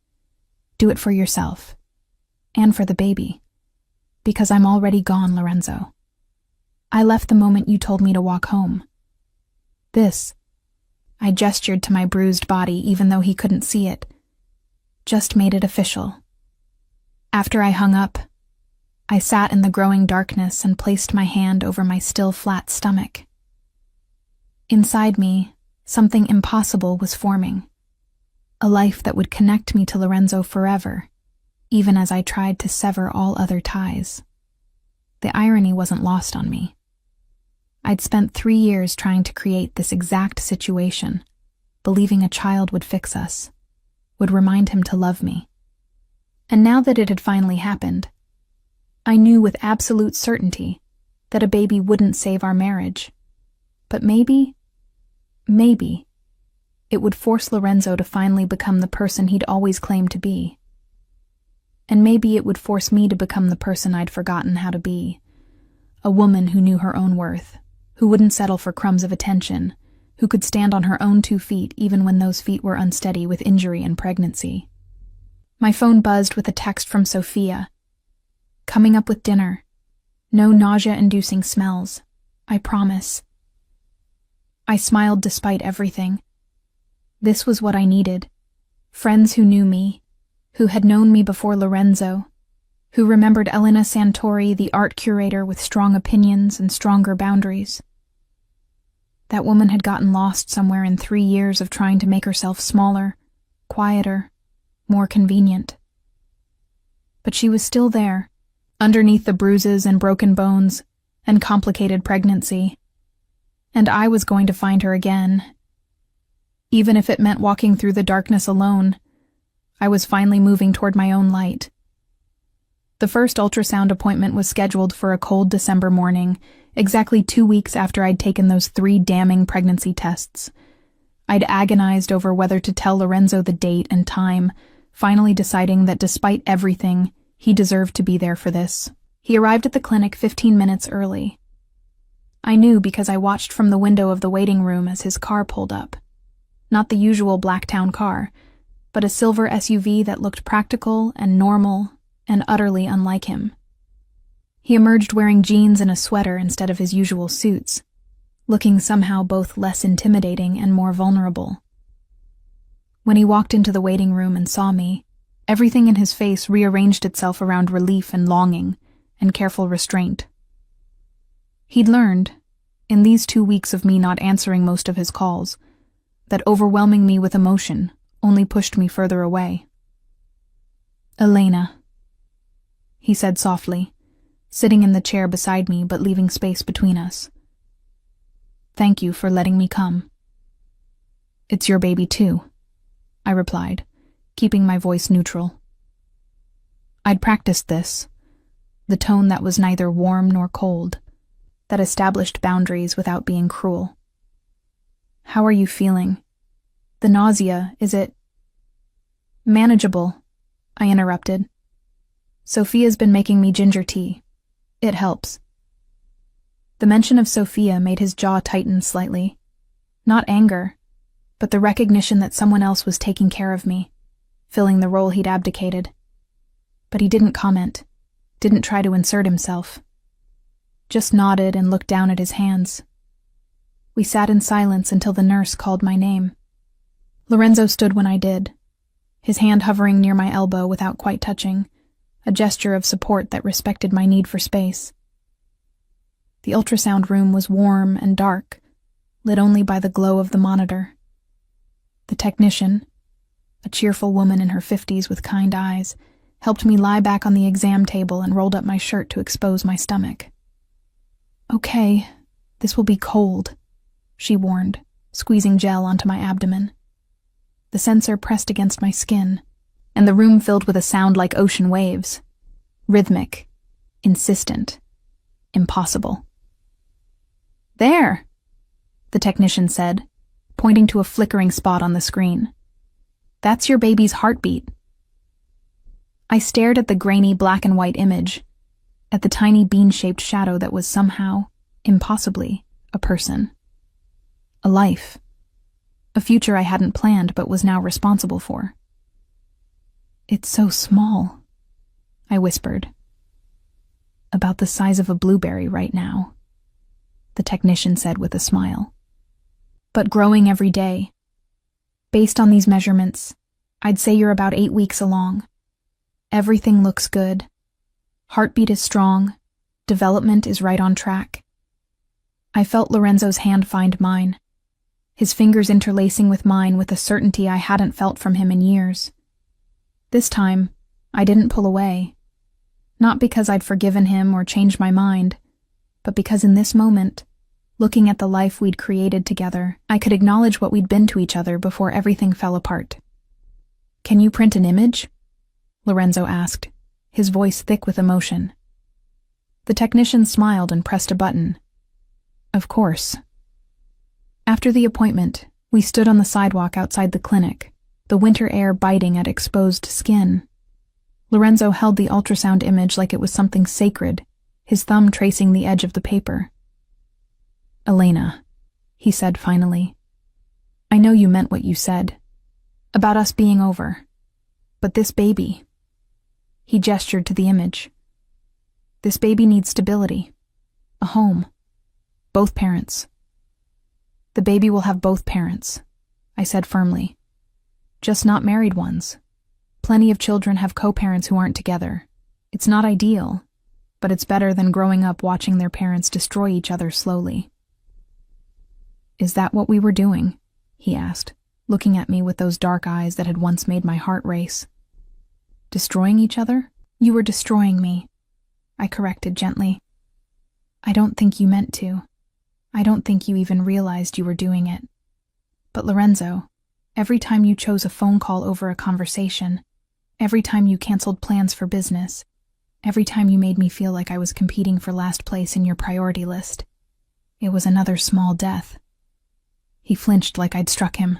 Do it for yourself, and for the baby, because I'm already gone, Lorenzo. I left the moment you told me to walk home. This, I gestured to my bruised body even though he couldn't see it, just made it official. After I hung up, I sat in the growing darkness and placed my hand over my still flat stomach. Inside me, something impossible was forming. A life that would connect me to Lorenzo forever, even as I tried to sever all other ties. The irony wasn't lost on me. I'd spent 3 years trying to create this exact situation, believing a child would fix us, would remind him to love me. And now that it had finally happened, I knew with absolute certainty that a baby wouldn't save our marriage. But maybe, it would force Lorenzo to finally become the person he'd always claimed to be. And maybe it would force me to become the person I'd forgotten how to be. A woman who knew her own worth, who wouldn't settle for crumbs of attention, who could stand on her own 2 feet even when those feet were unsteady with injury and pregnancy. My phone buzzed with a text from Sophia. Coming up with dinner. No nausea-inducing smells. I promise. I smiled despite everything. This was what I needed. Friends who knew me, who had known me before Lorenzo, who remembered Elena Santori, the art curator with strong opinions and stronger boundaries. That woman had gotten lost somewhere in 3 years of trying to make herself smaller, quieter, more convenient. But she was still there, underneath the bruises and broken bones and complicated pregnancy. And I was going to find her again. Even if it meant walking through the darkness alone, I was finally moving toward my own light. The first ultrasound appointment was scheduled for a cold December morning, exactly 2 weeks after I'd taken those 3 damning pregnancy tests. I'd agonized over whether to tell Lorenzo the date and time, finally deciding that despite everything, he deserved to be there for this. He arrived at the clinic 15 minutes early. I knew because I watched from the window of the waiting room as his car pulled up. Not the usual Blacktown car, but a silver SUV that looked practical and normal and utterly unlike him. He emerged wearing jeans and a sweater instead of his usual suits, looking somehow both less intimidating and more vulnerable. When he walked into the waiting room and saw me, everything in his face rearranged itself around relief and longing and careful restraint. He'd learned, in these 2 weeks of me not answering most of his calls, that overwhelming me with emotion only pushed me further away. "Elena," he said softly, sitting in the chair beside me but leaving space between us. "Thank you for letting me come." "It's your baby too," I replied, keeping my voice neutral. I'd practiced this, the tone that was neither warm nor cold, that established boundaries without being cruel. "How are you feeling? The nausea, is it—" "Manageable," I interrupted. "Sophia's been making me ginger tea. It helps." The mention of Sophia made his jaw tighten slightly. Not anger, but the recognition that someone else was taking care of me, filling the role he'd abdicated. But he didn't comment, didn't try to insert himself. Just nodded and looked down at his hands. We sat in silence until the nurse called my name. Lorenzo stood when I did, his hand hovering near my elbow without quite touching, a gesture of support that respected my need for space. The ultrasound room was warm and dark, lit only by the glow of the monitor. The technician, a cheerful woman in her 50s with kind eyes, helped me lie back on the exam table and rolled up my shirt to expose my stomach. "Okay, this will be cold," she warned, squeezing gel onto my abdomen. The sensor pressed against my skin, and the room filled with a sound like ocean waves. Rhythmic, insistent, impossible. "There," the technician said, pointing to a flickering spot on the screen. "That's your baby's heartbeat." I stared at the grainy black and white image, at the tiny bean-shaped shadow that was somehow, impossibly, a person. A life. A future I hadn't planned but was now responsible for. "It's so small," I whispered. "About the size of a blueberry right now," the technician said with a smile. "But growing every day. Based on these measurements, I'd say you're about 8 weeks along. Everything looks good. Heartbeat is strong. Development is right on track." I felt Lorenzo's hand find mine, his fingers interlacing with mine with a certainty I hadn't felt from him in years. This time, I didn't pull away. Not because I'd forgiven him or changed my mind, but because in this moment, looking at the life we'd created together, I could acknowledge what we'd been to each other before everything fell apart. "Can you print an image?" Lorenzo asked, his voice thick with emotion. The technician smiled and pressed a button. "Of course." After the appointment, we stood on the sidewalk outside the clinic, the winter air biting at exposed skin. Lorenzo held the ultrasound image like it was something sacred, his thumb tracing the edge of the paper. "Elena," he said finally, "I know you meant what you said, about us being over. But this baby. He gestured to the image. This baby needs stability. A home. Both parents. The baby will have both parents, I said firmly. Just not married ones. Plenty of children have co-parents who aren't together. It's not ideal, but it's better than growing up watching their parents destroy each other slowly. Is that what we were doing? He asked, looking at me with those dark eyes that had once made my heart race. Destroying each other? You were destroying me, I corrected gently. I don't think you meant to. I don't think you even realized you were doing it. But Lorenzo, every time you chose a phone call over a conversation, every time you canceled plans for business, every time you made me feel like I was competing for last place in your priority list, it was another small death. He flinched like I'd struck him.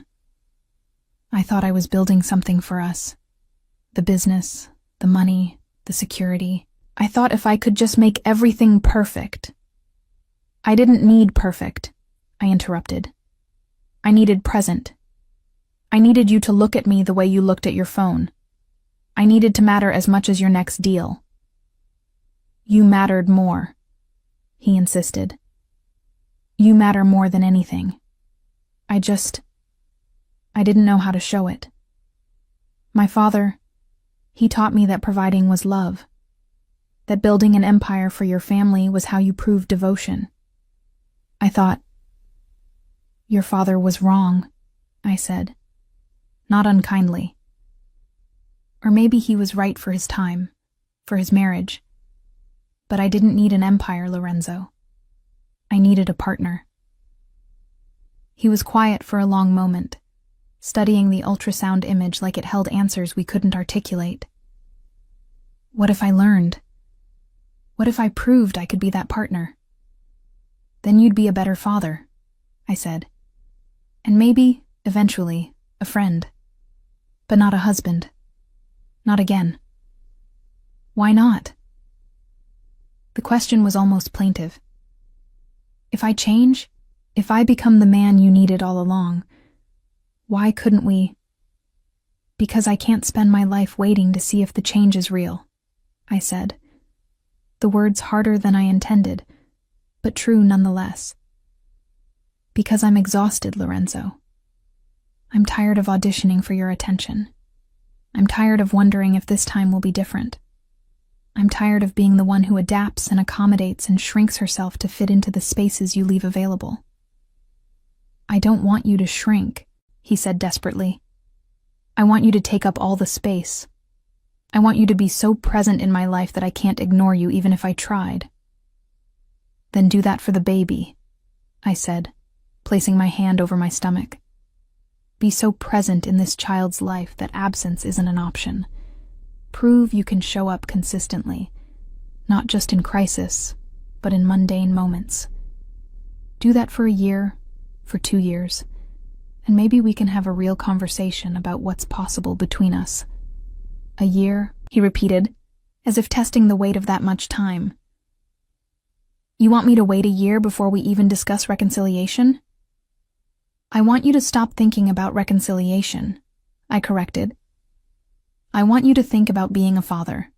I thought I was building something for us. The business, the money, the security. I thought if I could just make everything perfect. I didn't need perfect, I interrupted. I needed present. I needed you to look at me the way you looked at your phone. I needed to matter as much as your next deal. You mattered more, he insisted. You matter more than anything. I didn't know how to show it. My father, he taught me that providing was love, that building an empire for your family was how you proved devotion. I thought, your father was wrong, I said, not unkindly. Or maybe he was right for his time, for his marriage. But I didn't need an empire, Lorenzo. I needed a partner. He was quiet for a long moment, studying the ultrasound image like it held answers we couldn't articulate. What if I learned? What if I proved I could be that partner? Then you'd be a better father, I said. And maybe, eventually, a friend. But not a husband. Not again. Why not? The question was almost plaintive. If I change, if I become the man you needed all along, why couldn't we? Because I can't spend my life waiting to see if the change is real, I said. The words harder than I intended, but true nonetheless. Because I'm exhausted, Lorenzo. I'm tired of auditioning for your attention. I'm tired of wondering if this time will be different. I'm tired of being the one who adapts and accommodates and shrinks herself to fit into the spaces you leave available. I don't want you to shrink, he said desperately. I want you to take up all the space. I want you to be so present in my life that I can't ignore you even if I tried. Then do that for the baby, I said, placing my hand over my stomach. Be so present in this child's life that absence isn't an option. Prove you can show up consistently, not just in crisis, but in mundane moments. Do that for a year, for 2 years, and maybe we can have a real conversation about what's possible between us. A year, he repeated, as if testing the weight of that much time. You want me to wait a year before we even discuss reconciliation? I want you to stop thinking about reconciliation, I corrected. I want you to think about being a father,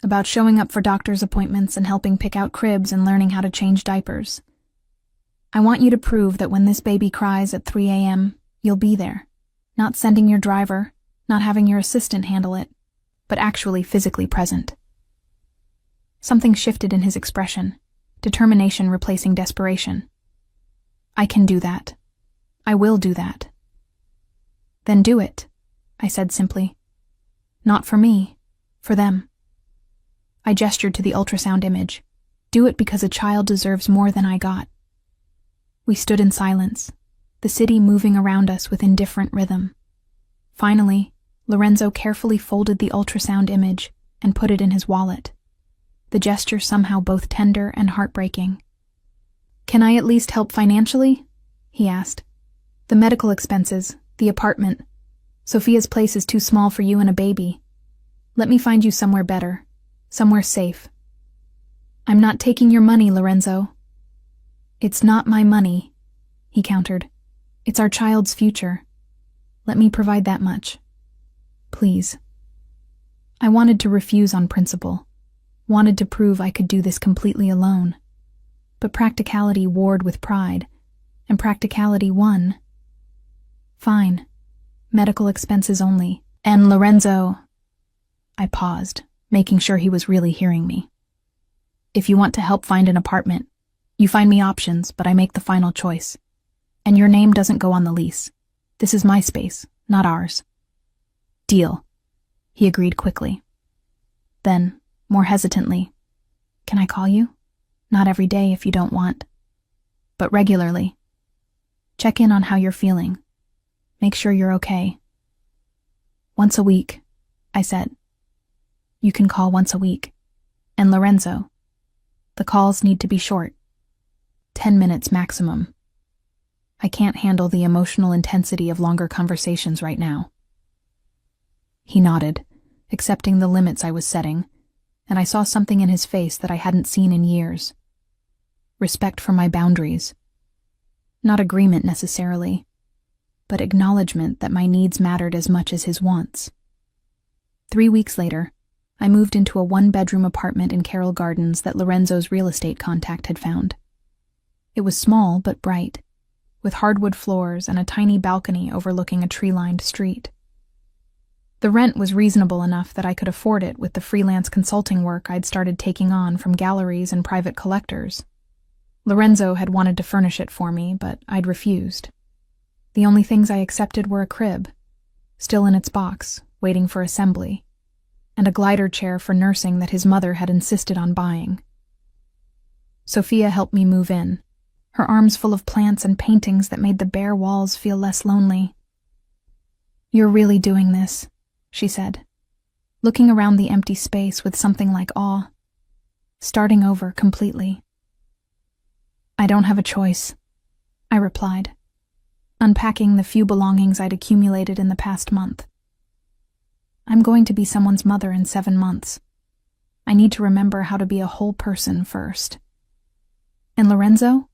about showing up for doctor's appointments and helping pick out cribs and learning how to change diapers. I want you to prove that when this baby cries at 3 a.m., you'll be there, not sending your driver, not having your assistant handle it, but actually physically present. Something shifted in his expression, determination replacing desperation. I can do that. I will do that. Then do it, I said simply. Not for me, for them. I gestured to the ultrasound image. Do it because a child deserves more than I got. We stood in silence, the city moving around us with indifferent rhythm. Finally, Lorenzo carefully folded the ultrasound image and put it in his wallet, the gesture somehow both tender and heartbreaking. Can I at least help financially? He asked. The medical expenses, the apartment. Sophia's place is too small for you and a baby. Let me find you somewhere better, somewhere safe. I'm not taking your money, Lorenzo. It's not my money, he countered. It's our child's future. Let me provide that much. Please. I wanted to refuse on principle, wanted to prove I could do this completely alone. But practicality warred with pride, and practicality won. Fine. Medical expenses only. And Lorenzo... I paused, making sure he was really hearing me. If you want to help find an apartment, you find me options, but I make the final choice. And your name doesn't go on the lease. This is my space, not ours. Deal. He agreed quickly. Then, more hesitantly, can I call you? Not every day if you don't want, but regularly. Check in on how you're feeling. Make sure you're okay. Once a week, I said. You can call once a week. And Lorenzo, the calls need to be short. 10 minutes maximum. I can't handle the emotional intensity of longer conversations right now. He nodded, accepting the limits I was setting, and I saw something in his face that I hadn't seen in years. Respect for my boundaries. Not agreement necessarily, but acknowledgement that my needs mattered as much as his wants. 3 weeks later, I moved into a one-bedroom apartment in Carroll Gardens that Lorenzo's real estate contact had found. It was small but bright, with hardwood floors and a tiny balcony overlooking a tree-lined street. The rent was reasonable enough that I could afford it with the freelance consulting work I'd started taking on from galleries and private collectors. Lorenzo had wanted to furnish it for me, but I'd refused. The only things I accepted were a crib, still in its box, waiting for assembly, and a glider chair for nursing that his mother had insisted on buying. Sophia helped me move in, her arms full of plants and paintings that made the bare walls feel less lonely. "You're really doing this," she said, looking around the empty space with something like awe. "Starting over completely." "I don't have a choice," I replied, unpacking the few belongings I'd accumulated in the past month. "I'm going to be someone's mother in 7 months. I need to remember how to be a whole person first." "And Lorenzo?"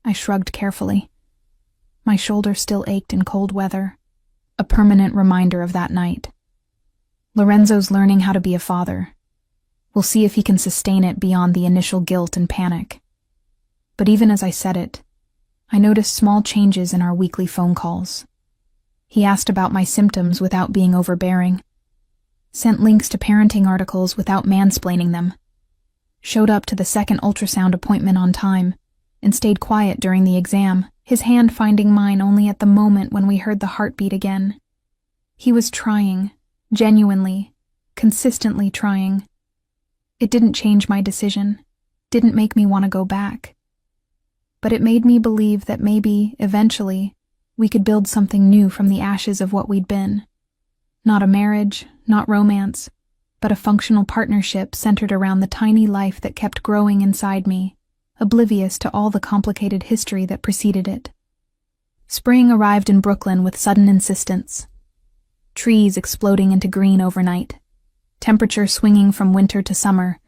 I shrugged carefully. My shoulder still ached in cold weather, a permanent reminder of that night. "Lorenzo's learning how to be a father. We'll see if he can sustain it beyond the initial guilt and panic." But even as I said it, I noticed small changes in our weekly phone calls. He asked about my symptoms without being overbearing, sent links to parenting articles without mansplaining them, showed up to the second ultrasound appointment on time, and stayed quiet during the exam, his hand finding mine only at the moment when we heard the heartbeat again. He was trying, genuinely, consistently trying. It didn't change my decision, didn't make me want to go back. But it made me believe that maybe, eventually, we could build something new from the ashes of what we'd been. Not a marriage, not romance, but a functional partnership centered around the tiny life that kept growing inside me, oblivious to all the complicated history that preceded it. Spring arrived in Brooklyn with sudden insistence. Trees exploding into green overnight, temperature swinging from winter to summer,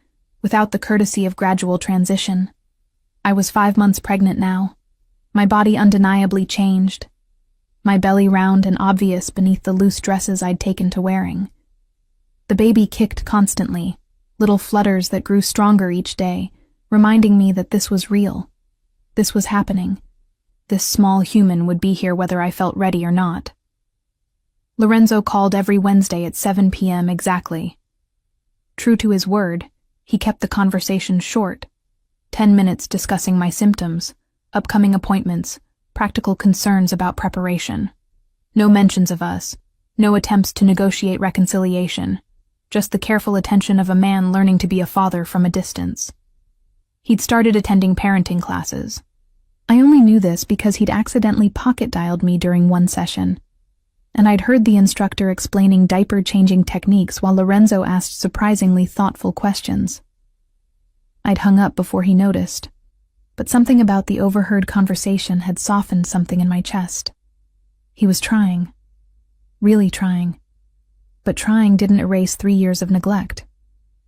without the courtesy of gradual transition. I was 5 months pregnant now. My body undeniably changed. My belly round and obvious beneath the loose dresses I'd taken to wearing. The baby kicked constantly, little flutters that grew stronger each day, reminding me that this was real. This was happening. This small human would be here whether I felt ready or not. Lorenzo called every Wednesday at 7 p.m. exactly. True to his word, he kept the conversation short, 10 minutes discussing my symptoms, upcoming appointments, practical concerns about preparation. No mentions of us, no attempts to negotiate reconciliation, just the careful attention of a man learning to be a father from a distance. He'd started attending parenting classes. I only knew this because he'd accidentally pocket-dialed me during one session, and I'd heard the instructor explaining diaper-changing techniques while Lorenzo asked surprisingly thoughtful questions. I'd hung up before he noticed, but something about the overheard conversation had softened something in my chest. He was trying. Really trying. But trying didn't erase 3 years of neglect.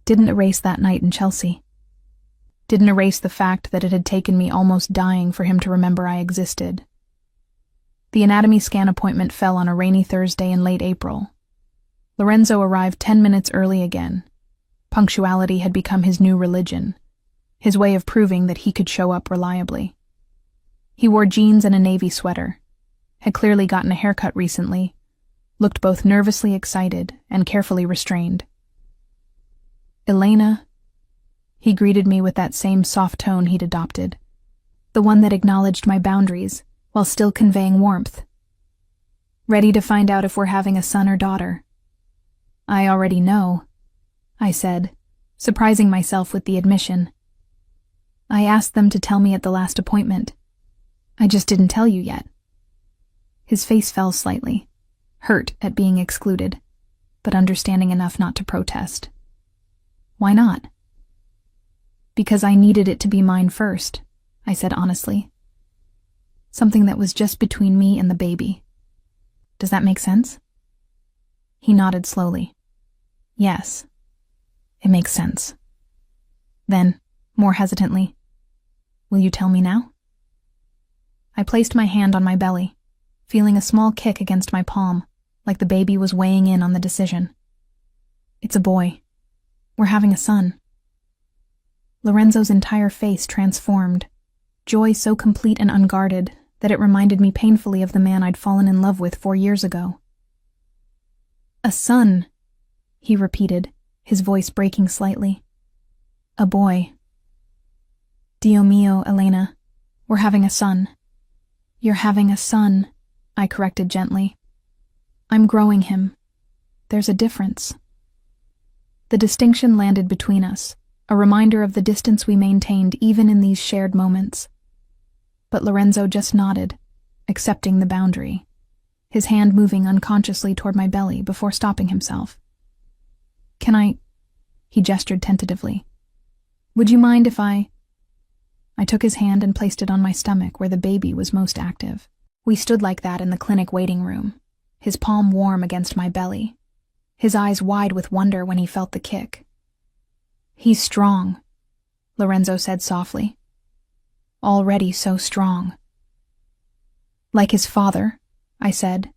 Didn't erase that night in Chelsea. Didn't erase the fact that it had taken me almost dying for him to remember I existed. The anatomy scan appointment fell on a rainy Thursday in late April. Lorenzo arrived 10 minutes early again. Punctuality had become his new religion, his way of proving that he could show up reliably. He wore jeans and a navy sweater, had clearly gotten a haircut recently, looked both nervously excited and carefully restrained. "Elena," he greeted me with that same soft tone he'd adopted, the one that acknowledged my boundaries while still conveying warmth. "Ready to find out if we're having a son or daughter?" "I already know," I said, surprising myself with the admission. "I asked them to tell me at the last appointment. I just didn't tell you yet." His face fell slightly, hurt at being excluded, but understanding enough not to protest. "Why not?" "Because I needed it to be mine first," I said honestly. "Something that was just between me and the baby. Does that make sense?" He nodded slowly. "Yes, it makes sense." Then, more hesitantly, "Will you tell me now?" I placed my hand on my belly, feeling a small kick against my palm, like the baby was weighing in on the decision. "It's a boy. We're having a son." Lorenzo's entire face transformed, joy so complete and unguarded that it reminded me painfully of the man I'd fallen in love with 4 years ago. "A son," he repeated, his voice breaking slightly. "A boy." "Dio mio, Elena, we're having a son." "You're having a son," I corrected gently. "I'm growing him. There's a difference." The distinction landed between us, a reminder of the distance we maintained even in these shared moments. But Lorenzo just nodded, accepting the boundary, his hand moving unconsciously toward my belly before stopping himself. "Can I?" He gestured tentatively. "Would you mind if I took his hand and placed it on my stomach where the baby was most active. We stood like that in the clinic waiting room, his palm warm against my belly, his eyes wide with wonder when he felt the kick. "He's strong," Lorenzo said softly. "Already so strong." "Like his father," I said,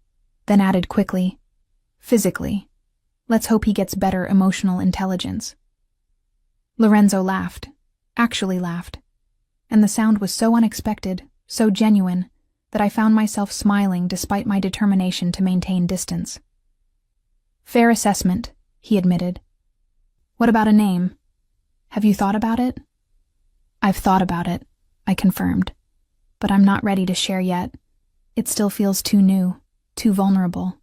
then added quickly, "physically. Let's hope he gets better emotional intelligence." Lorenzo laughed, actually laughed, and the sound was so unexpected, so genuine, that I found myself smiling despite my determination to maintain distance. "Fair assessment," he admitted. "What about a name? Have you thought about it?" "I've thought about it," I confirmed, "but I'm not ready to share yet. It still feels too new, too vulnerable."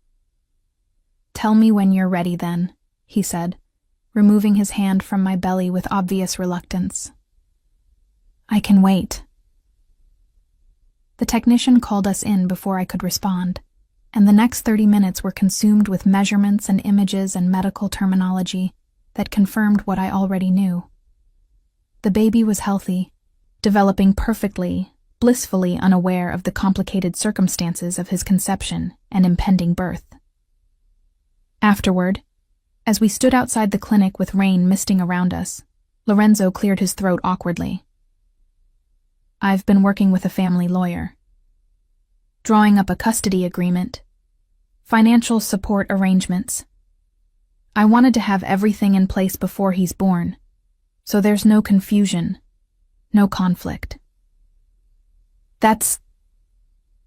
"Tell me when you're ready then," he said, removing his hand from my belly with obvious reluctance. "I can wait." The technician called us in before I could respond, and the next 30 minutes were consumed with measurements and images and medical terminology that confirmed what I already knew. The baby was healthy, developing perfectly, blissfully unaware of the complicated circumstances of his conception and impending birth. Afterward, as we stood outside the clinic with rain misting around us, Lorenzo cleared his throat awkwardly. "I've been working with a family lawyer, drawing up a custody agreement, financial support arrangements. I wanted to have everything in place before he's born, so there's no confusion, no conflict."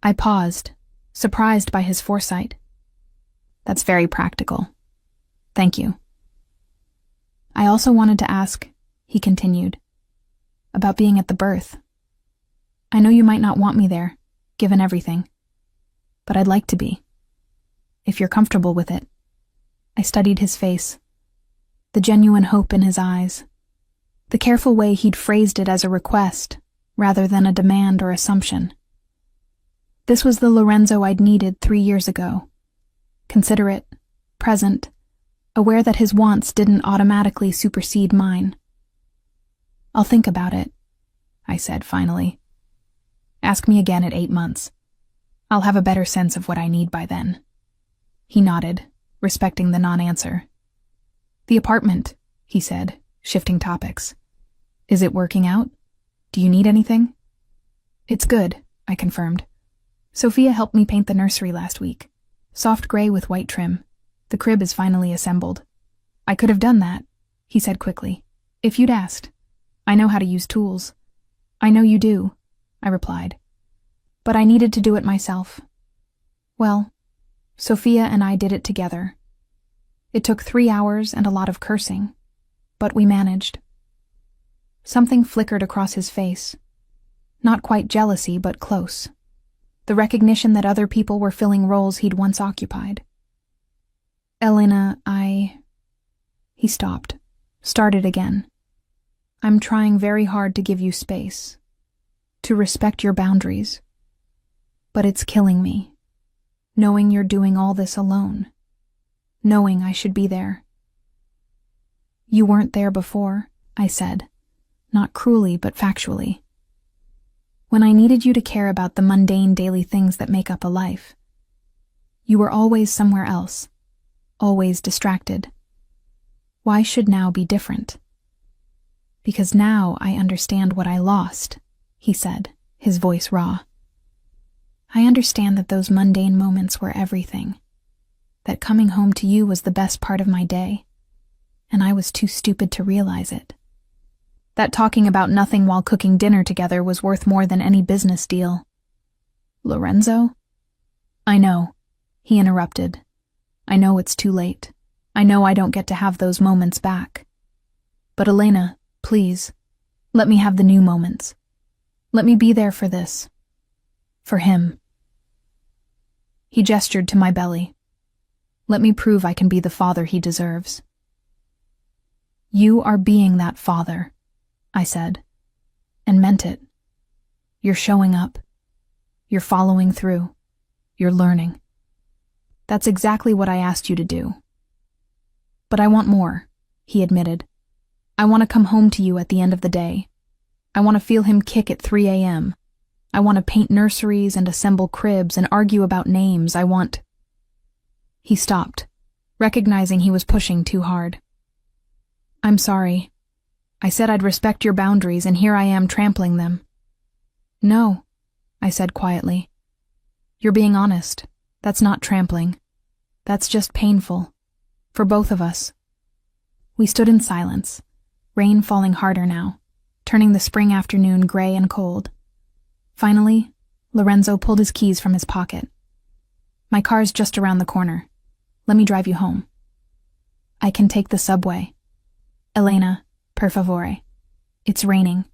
I paused, surprised by his foresight. "That's very practical. Thank you." "I also wanted to ask," he continued, "about being at the birth. I know you might not want me there, given everything, but I'd like to be. If you're comfortable with it." I studied his face, the genuine hope in his eyes, the careful way he'd phrased it as a request rather than a demand or assumption. This was the Lorenzo I'd needed 3 years ago, considerate, present, aware that his wants didn't automatically supersede mine. "I'll think about it," I said finally. "Ask me again at 8 months. I'll have a better sense of what I need by then." He nodded, respecting the non-answer. "The apartment," he said, shifting topics. "Is it working out? Do you need anything?" "It's good," I confirmed. "Sophia helped me paint the nursery last week. Soft gray with white trim. The crib is finally assembled. I could have done that, he said quickly, if you'd asked. I know how to use tools. I know you do, I replied. But I needed to do it myself. Well, Sophia and I did it together. It took 3 hours and a lot of cursing, but we managed. Something flickered across his face. Not quite jealousy, but close. The recognition that other people were filling roles he'd once occupied. Elena, He stopped, started again. I'm trying very hard to give you space, to respect your boundaries. But it's killing me, knowing you're doing all this alone, knowing I should be there. You weren't there before, I said, not cruelly but factually. When I needed you to care about the mundane daily things that make up a life, you were always somewhere else, always distracted. Why should now be different? Because now I understand what I lost, he said, his voice raw. I understand that those mundane moments were everything, that coming home to you was the best part of my day, and I was too stupid to realize it. That talking about nothing while cooking dinner together was worth more than any business deal. Lorenzo? I know, he interrupted. I know it's too late. I know I don't get to have those moments back. But Elena, please, let me have the new moments. Let me be there for this. For him. He gestured to my belly. Let me prove I can be the father he deserves. You are being that father, I said, and meant it. You're showing up. You're following through. You're learning. That's exactly what I asked you to do. But I want more, he admitted. I want to come home to you at the end of the day. I want to feel him kick at 3 a.m. I want to paint nurseries and assemble cribs and argue about names. I want... He stopped, recognizing he was pushing too hard. I'm sorry. I said I'd respect your boundaries, and here I am trampling them. No, I said quietly. You're being honest. That's not trampling. That's just painful. For both of us. We stood in silence, rain falling harder now, turning the spring afternoon gray and cold. Finally, Lorenzo pulled his keys from his pocket. My car's just around the corner. Let me drive you home. I can take the subway. Elena, per favore. It's raining.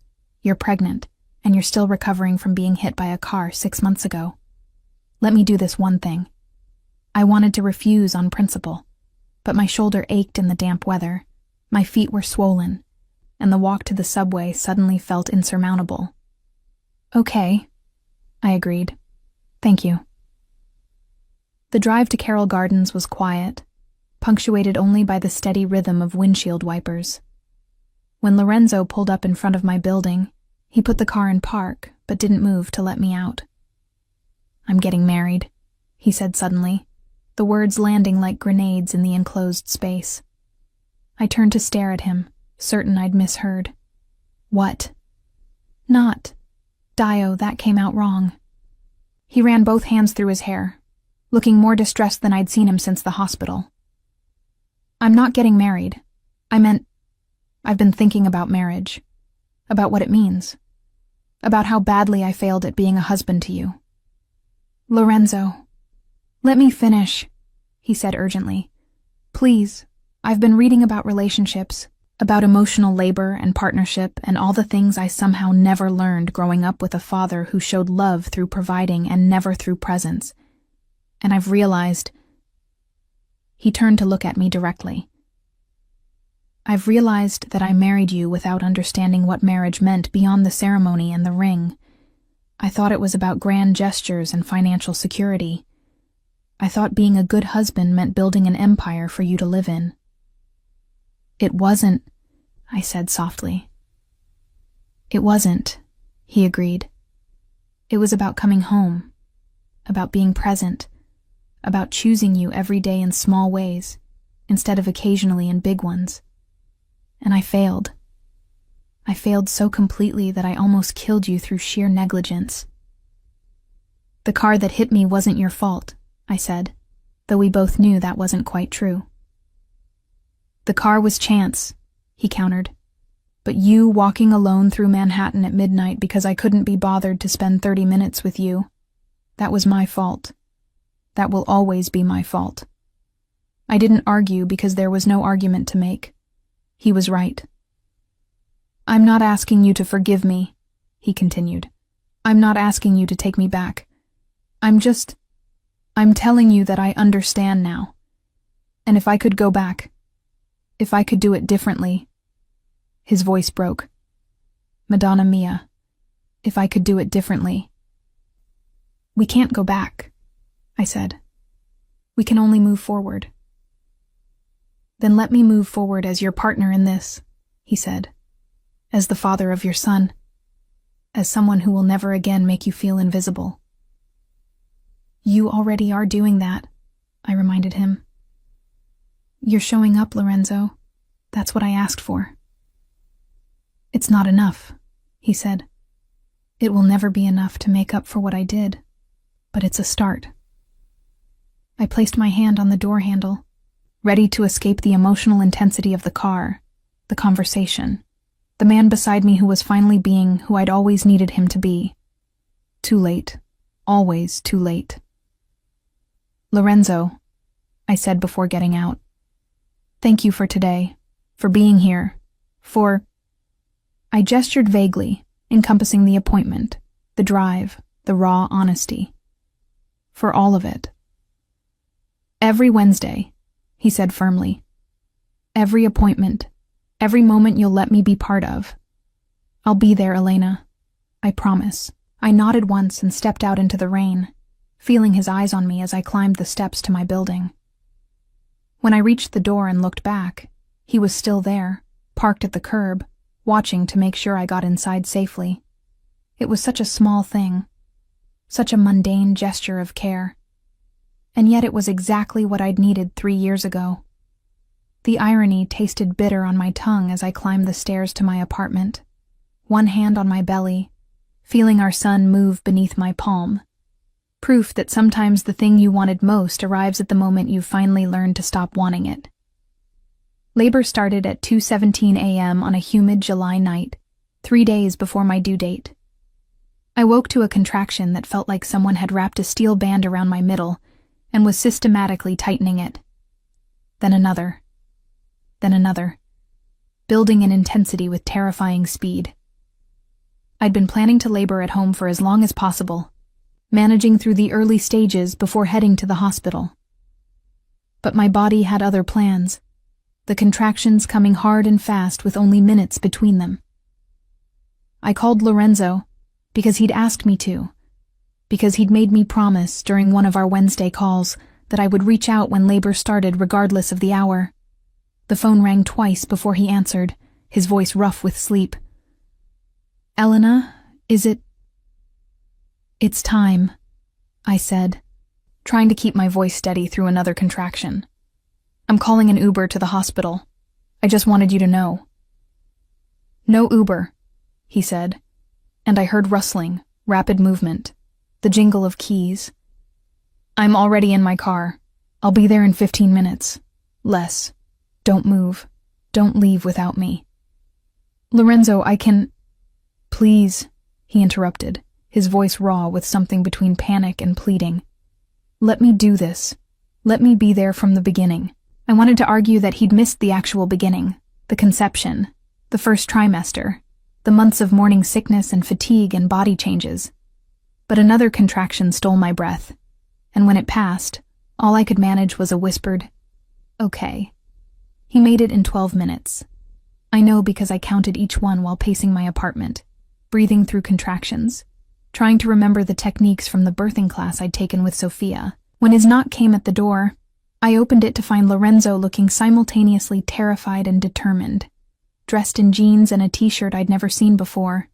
You're pregnant, and you're still recovering from being hit by a car 6 months ago. Let me do this one thing. I wanted to refuse on principle, but my shoulder ached in the damp weather, my feet were swollen, and the walk to the subway suddenly felt insurmountable. Okay, I agreed. Thank you. The drive to Carroll Gardens was quiet, punctuated only by the steady rhythm of windshield wipers. When Lorenzo pulled up in front of my building, he put the car in park, but didn't move to let me out. I'm getting married, he said suddenly, the words landing like grenades in the enclosed space. I turned to stare at him, certain I'd misheard. What? Not. Dio, that came out wrong. He ran both hands through his hair, looking more distressed than I'd seen him since the hospital. I'm not getting married. I meant, I've been thinking about marriage, about what it means, about how badly I failed at being a husband to you. Lorenzo, let me finish, he said urgently. Please, I've been reading about relationships, about emotional labor and partnership and all the things I somehow never learned growing up with a father who showed love through providing and never through presence. And I've realized... He turned to look at me directly. I've realized that I married you without understanding what marriage meant beyond the ceremony and the ring. I thought it was about grand gestures and financial security. I thought being a good husband meant building an empire for you to live in. It wasn't, I said softly. It wasn't, he agreed. It was about coming home, about being present, about choosing you every day in small ways, instead of occasionally in big ones. And I failed. I failed so completely that I almost killed you through sheer negligence. The car that hit me wasn't your fault, I said. though we both knew that wasn't quite true. The car was chance, he countered. But you walking alone through Manhattan at midnight because I couldn't be bothered to spend 30 minutes with you, that was my fault. That will always be my fault. I didn't argue because there was no argument to make. He was right. I'm not asking you to forgive me, he continued. I'm not asking you to take me back. I'm telling you that I understand now. And if I could go back, if I could do it differently. His voice broke. Madonna mia, if I could do it differently. We can't go back, I said. We can only move forward. Then let me move forward as your partner in this, he said, as the father of your son, as someone who will never again make you feel invisible. You already are doing that, I reminded him. You're showing up, Lorenzo. That's what I asked for. It's not enough, he said. It will never be enough to make up for what I did, but it's a start. I placed my hand on the door handle, ready to escape the emotional intensity of the car, the conversation, the man beside me who was finally being who I'd always needed him to be. Too late. Always too late. Lorenzo, I said before getting out. Thank you for today, for being here, for... I gestured vaguely, encompassing the appointment, the drive, the raw honesty. For all of it. Every Wednesday, he said firmly. Every appointment, every moment you'll let me be part of. I'll be there, Elena. I promise. I nodded once and stepped out into the rain, feeling his eyes on me as I climbed the steps to my building. When I reached the door and looked back, he was still there, parked at the curb, watching to make sure I got inside safely. It was such a small thing, such a mundane gesture of care. And yet it was exactly what I'd needed 3 years ago. The irony tasted bitter on my tongue as I climbed the stairs to my apartment, one hand on my belly, feeling our son move beneath my palm. Proof that sometimes the thing you wanted most arrives at the moment you've finally learned to stop wanting it. Labor started at 2:17 a.m. on a humid July night, 3 days before my due date. I woke to a contraction that felt like someone had wrapped a steel band around my middle and was systematically tightening it. Then another. Then another. Building in intensity with terrifying speed. I'd been planning to labor at home for as long as possible, managing through the early stages before heading to the hospital. But my body had other plans, the contractions coming hard and fast with only minutes between them. I called Lorenzo because he'd asked me to, because he'd made me promise during one of our Wednesday calls that I would reach out when labor started regardless of the hour. The phone rang twice before he answered, his voice rough with sleep. Elena, is it... It's time, I said, trying to keep my voice steady through another contraction. I'm calling an Uber to the hospital. I just wanted you to know. No Uber, he said, and I heard rustling, rapid movement, the jingle of keys. I'm already in my car. I'll be there in 15 minutes. Less. Don't move. Don't leave without me. Lorenzo, I can... Please, he interrupted, his voice raw with something between panic and pleading. Let me do this. Let me be there from the beginning. I wanted to argue that he'd missed the actual beginning, the conception, the first trimester, the months of morning sickness and fatigue and body changes. But another contraction stole my breath, and when it passed, all I could manage was a whispered, okay. He made it in 12 minutes. I know because I counted each one while pacing my apartment, breathing through contractions, trying to remember the techniques from the birthing class I'd taken with Sophia. When his knock came at the door, I opened it to find Lorenzo looking simultaneously terrified and determined, dressed in jeans and a t-shirt I'd never seen before,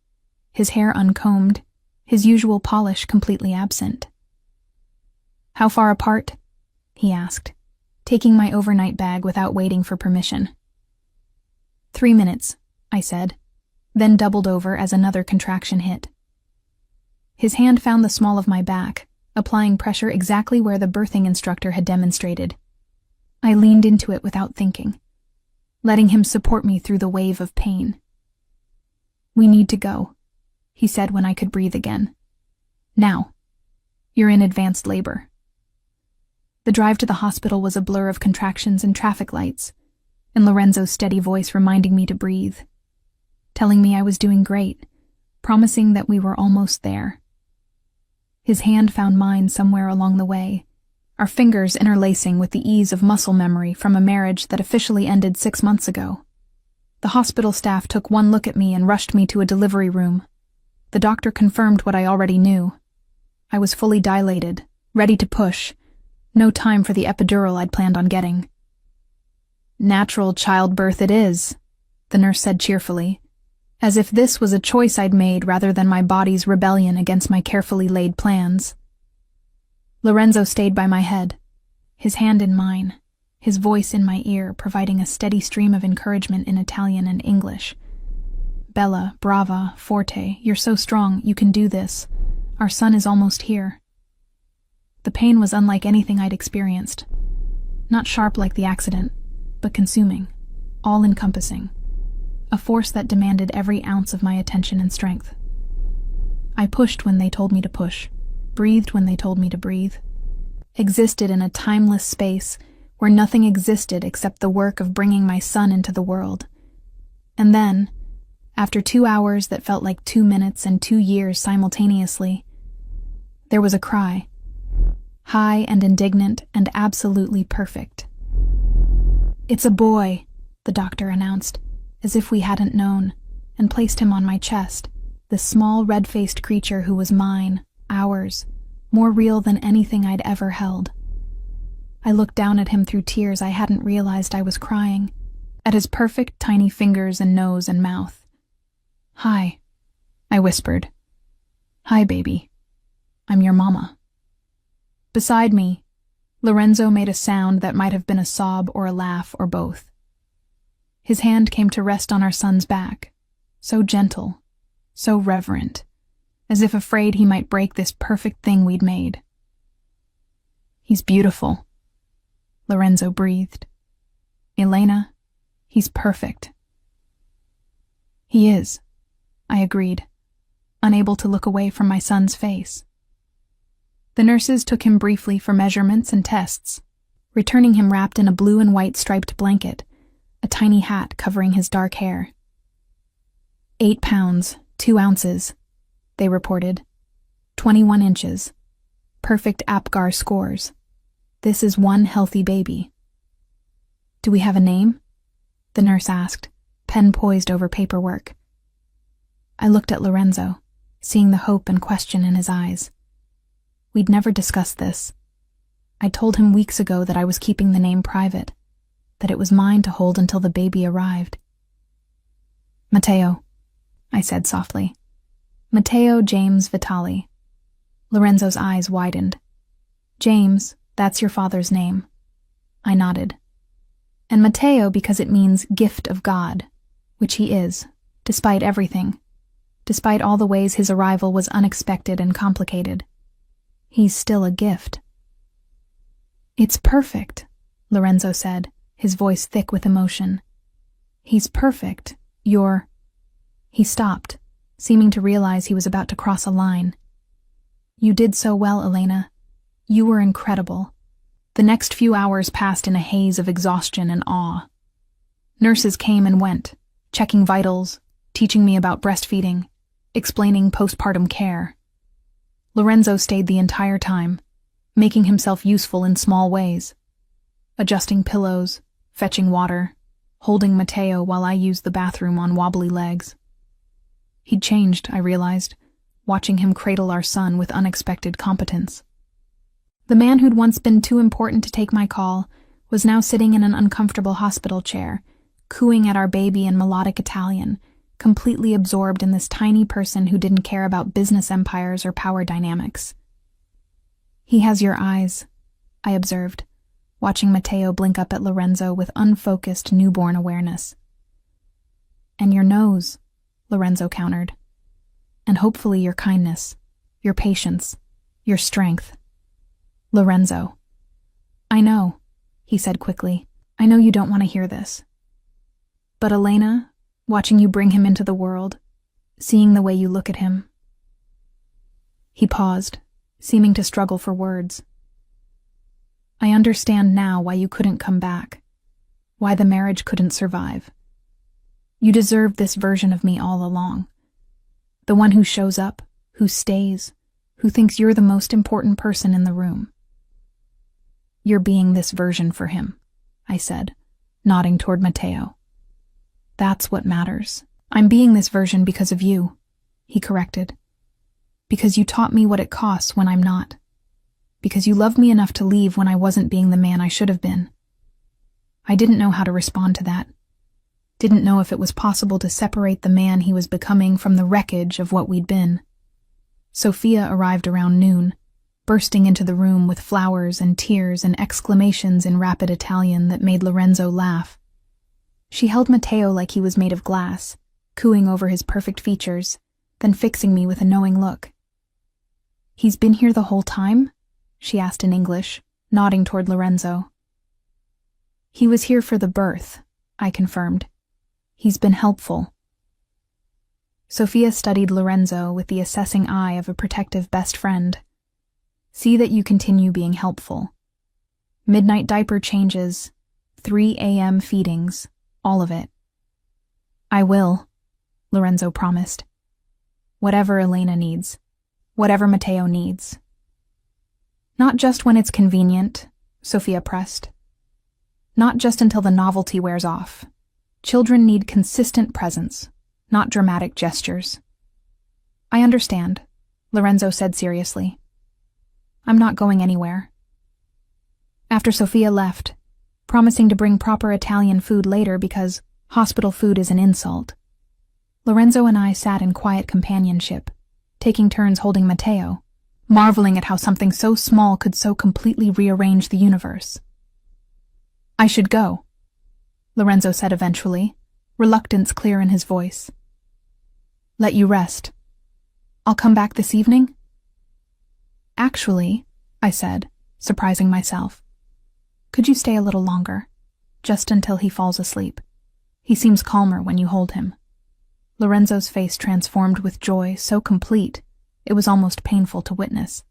his hair uncombed, his usual polish completely absent. How far apart? He asked, taking my overnight bag without waiting for permission. 3 minutes, I said, then doubled over as another contraction hit. His hand found the small of my back, applying pressure exactly where the birthing instructor had demonstrated. I leaned into it without thinking, letting him support me through the wave of pain. "We need to go," he said when I could breathe again. "Now. You're in advanced labor." The drive to the hospital was a blur of contractions and traffic lights, and Lorenzo's steady voice reminding me to breathe, telling me I was doing great, promising that we were almost there. His hand found mine somewhere along the way, our fingers interlacing with the ease of muscle memory from a marriage that officially ended 6 months ago. The hospital staff took one look at me and rushed me to a delivery room. The doctor confirmed what I already knew. I was fully dilated, ready to push. No time for the epidural I'd planned on getting. "Natural childbirth it is," the nurse said cheerfully, as if this was a choice I'd made rather than my body's rebellion against my carefully laid plans. Lorenzo stayed by my head, his hand in mine, his voice in my ear providing a steady stream of encouragement in Italian and English. "Bella, brava, forte, you're so strong, you can do this. Our son is almost here." The pain was unlike anything I'd experienced. Not sharp like the accident, but consuming, all-encompassing. A force that demanded every ounce of my attention and strength. I pushed when they told me to push, breathed when they told me to breathe, existed in a timeless space where nothing existed except the work of bringing my son into the world. And then, after 2 hours that felt like 2 minutes and 2 years simultaneously, there was a cry, high and indignant and absolutely perfect. "It's a boy," the doctor announced, as if we hadn't known, and placed him on my chest, this small red-faced creature who was mine, ours, more real than anything I'd ever held. I looked down at him through tears I hadn't realized I was crying, at his perfect tiny fingers and nose and mouth. "Hi," I whispered. "Hi, baby. I'm your mama." Beside me, Lorenzo made a sound that might have been a sob or a laugh or both. His hand came to rest on our son's back, so gentle, so reverent, as if afraid he might break this perfect thing we'd made. "He's beautiful," Lorenzo breathed. "Elena, he's perfect." "He is," I agreed, unable to look away from my son's face. The nurses took him briefly for measurements and tests, returning him wrapped in a blue and white striped blanket, a tiny hat covering his dark hair. 8 pounds, 2 ounces, they reported. 21 inches. Perfect APGAR scores. This is one healthy baby. "Do we have a name?" the nurse asked, pen poised over paperwork. I looked at Lorenzo, seeing the hope and question in his eyes. We'd never discussed this. I told him weeks ago that I was keeping the name private, that it was mine to hold until the baby arrived. "Matteo," I said softly. "Matteo James Vitali." Lorenzo's eyes widened. "James, that's your father's name." I nodded. "And Matteo because it means gift of God, which he is, despite everything, despite all the ways his arrival was unexpected and complicated. He's still a gift." "It's perfect," Lorenzo said, his voice thick with emotion. "He's perfect. You're—" He stopped, seeming to realize he was about to cross a line. "You did so well, Elena. You were incredible." The next few hours passed in a haze of exhaustion and awe. Nurses came and went, checking vitals, teaching me about breastfeeding, explaining postpartum care. Lorenzo stayed the entire time, making himself useful in small ways, adjusting pillows, fetching water, holding Matteo while I used the bathroom on wobbly legs. He'd changed, I realized, watching him cradle our son with unexpected competence. The man who'd once been too important to take my call was now sitting in an uncomfortable hospital chair, cooing at our baby in melodic Italian, completely absorbed in this tiny person who didn't care about business empires or power dynamics. "He has your eyes," I observed, watching Matteo blink up at Lorenzo with unfocused newborn awareness. "And your nose," Lorenzo countered. "And hopefully your kindness, your patience, your strength." Lorenzo. I know, he said quickly. I know you don't want to hear this. But Elena, watching you bring him into the world, seeing the way you look at him. He paused, seeming to struggle for words. I understand now why you couldn't come back, why the marriage couldn't survive. You deserved this version of me all along. The one who shows up, who stays, who thinks you're the most important person in the room. You're being this version for him, I said, nodding toward Matteo. That's what matters. I'm being this version because of you, he corrected. Because you taught me what it costs when I'm not. Because you loved me enough to leave when I wasn't being the man I should have been. I didn't know how to respond to that. Didn't know if it was possible to separate the man he was becoming from the wreckage of what we'd been. Sophia arrived around noon, bursting into the room with flowers and tears and exclamations in rapid Italian that made Lorenzo laugh. She held Matteo like he was made of glass, cooing over his perfect features, then fixing me with a knowing look. He's been here the whole time? She asked in English, nodding toward Lorenzo. He was here for the birth, I confirmed. He's been helpful. Sophia studied Lorenzo with the assessing eye of a protective best friend. See that you continue being helpful. Midnight diaper changes, 3 a.m. feedings, all of it. I will, Lorenzo promised. Whatever Elena needs, whatever Matteo needs. Not just when it's convenient, Sophia pressed. Not just until the novelty wears off. Children need consistent presence, not dramatic gestures. I understand, Lorenzo said seriously. I'm not going anywhere. After Sophia left, promising to bring proper Italian food later because hospital food is an insult, Lorenzo and I sat in quiet companionship, taking turns holding Matteo, marveling at how something so small could so completely rearrange the universe. I should go, Lorenzo said eventually, reluctance clear in his voice. Let you rest. I'll come back this evening? Actually, I said, surprising myself. Could you stay a little longer, just until he falls asleep? He seems calmer when you hold him. Lorenzo's face transformed with joy so complete, it was almost painful to witness.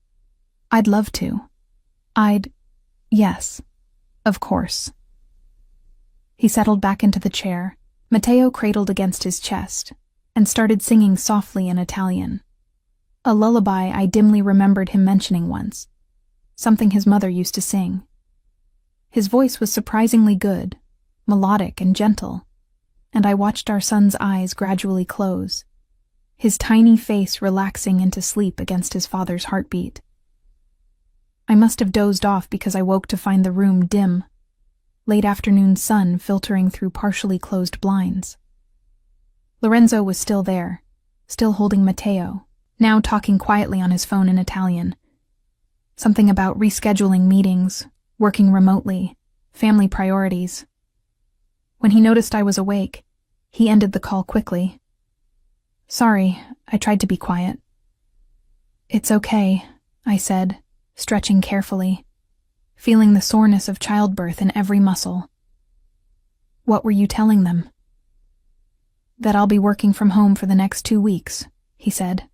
I'd love to. Yes, of course. He settled back into the chair, Matteo cradled against his chest, and started singing softly in Italian. A lullaby I dimly remembered him mentioning once, something his mother used to sing. His voice was surprisingly good, melodic and gentle, and I watched our son's eyes gradually close, his tiny face relaxing into sleep against his father's heartbeat. I must have dozed off because I woke to find the room dim, late afternoon sun filtering through partially closed blinds. Lorenzo was still there, still holding Matteo, now talking quietly on his phone in Italian. Something about rescheduling meetings, working remotely, family priorities. When he noticed I was awake, he ended the call quickly. Sorry, I tried to be quiet. It's okay, I said, stretching carefully, feeling the soreness of childbirth in every muscle. What were you telling them? That I'll be working from home for the next 2 weeks, he said.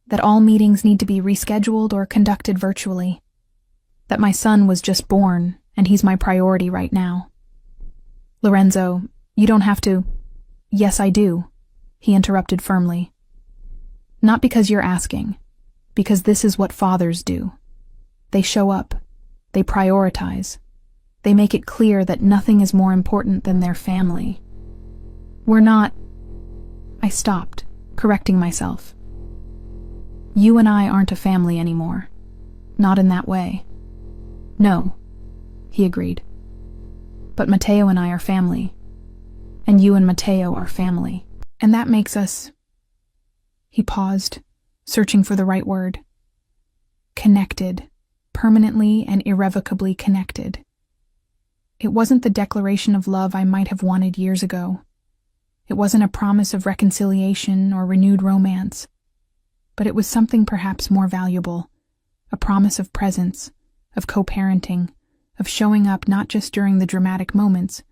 That all meetings need to be rescheduled or conducted virtually. That my son was just born, and he's my priority right now. Lorenzo, you don't have to. Yes, I do, he interrupted firmly. Not because you're asking, because this is what fathers do. They show up. They prioritize. They make it clear that nothing is more important than their family. We're not... I stopped, correcting myself. You and I aren't a family anymore. Not in that way. No, he agreed. But Matteo and I are family. And you and Matteo are family. And that makes us... He paused, searching for the right word. Connected. Permanently and irrevocably connected. It wasn't the declaration of love I might have wanted years ago. It wasn't a promise of reconciliation or renewed romance. But it was something perhaps more valuable, a promise of presence, of co-parenting, of showing up not just during the dramatic moments,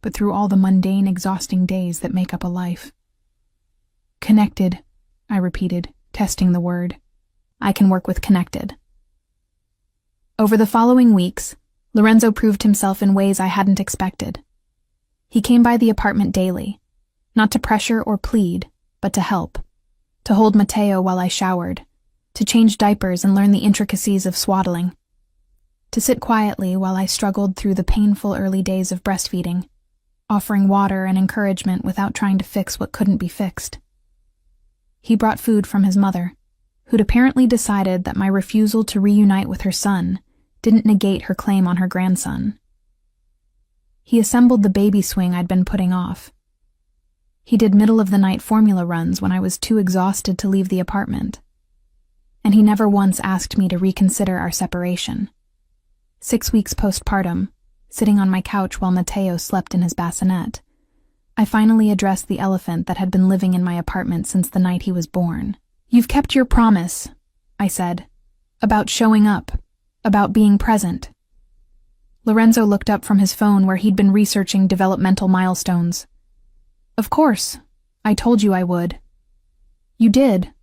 but through all the mundane, exhausting days that make up a life. Connected, I repeated, testing the word. I can work with connected. Over the following weeks, Lorenzo proved himself in ways I hadn't expected. He came by the apartment daily, not to pressure or plead, but to help, to hold Matteo while I showered, to change diapers and learn the intricacies of swaddling, to sit quietly while I struggled through the painful early days of breastfeeding, offering water and encouragement without trying to fix what couldn't be fixed. He brought food from his mother, who'd apparently decided that my refusal to reunite with her son didn't negate her claim on her grandson. He assembled the baby swing I'd been putting off. He did middle-of-the-night formula runs when I was too exhausted to leave the apartment. And he never once asked me to reconsider our separation. 6 weeks postpartum, sitting on my couch while Matteo slept in his bassinet, I finally addressed the elephant that had been living in my apartment since the night he was born. "You've kept your promise," I said, "about showing up, about being present." Lorenzo looked up from his phone where he'd been researching developmental milestones. "Of course, I told you I would." "You did,"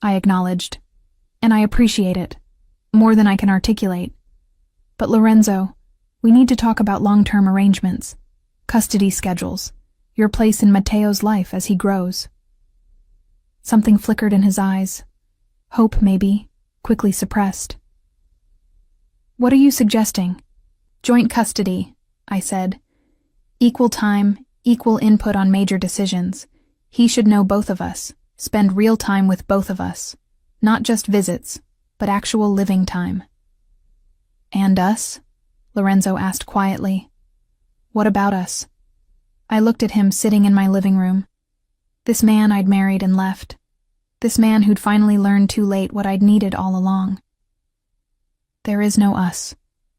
I acknowledged, "and I appreciate it, more than I can articulate. But Lorenzo, we need to talk about long-term arrangements, custody schedules, your place in Matteo's life as he grows." Something flickered in his eyes. Hope, maybe, quickly suppressed. "What are you suggesting?" "Joint custody," I said. "Equal time, equal input on major decisions. He should know both of us, spend real time with both of us. Not just visits, but actual living time." "And us?" Lorenzo asked quietly. "What about us?" I looked at him sitting in my living room. This man I'd married and left. This man who'd finally learned too late what I'd needed all along. "There is no us,"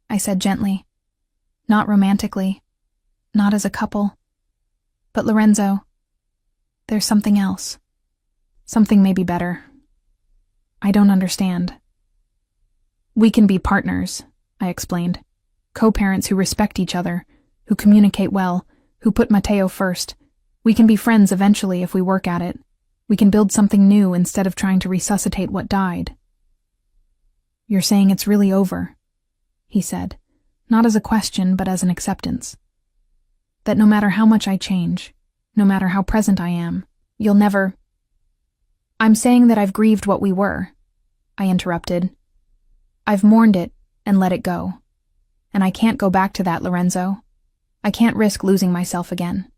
I said gently. "Not romantically, not as a couple. But Lorenzo, there's something else. Something maybe better. I don't understand." "We can be partners," I explained. "Co-parents who respect each other, who communicate well, who put Matteo first. We can be friends eventually if we work at it. We can build something new instead of trying to resuscitate what died." "You're saying it's really over," he said, not as a question but as an acceptance. "That no matter how much I change, no matter how present I am, you'll never—" "I'm saying that I've grieved what we were," I interrupted. "I've mourned it and let it go. And I can't go back to that, Lorenzo. I can't risk losing myself again."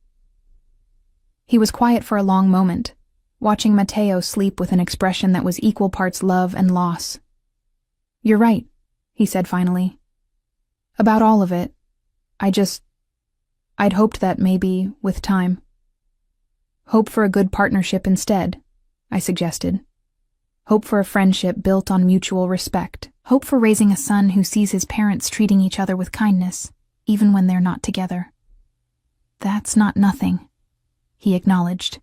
He was quiet for a long moment, watching Matteo sleep with an expression that was equal parts love and loss. "You're right," he said finally. "About all of it. I'd hoped that maybe, with time." "Hope for a good partnership instead," I suggested. "Hope for a friendship built on mutual respect. Hope for raising a son who sees his parents treating each other with kindness, even when they're not together." "That's not nothing," he acknowledged.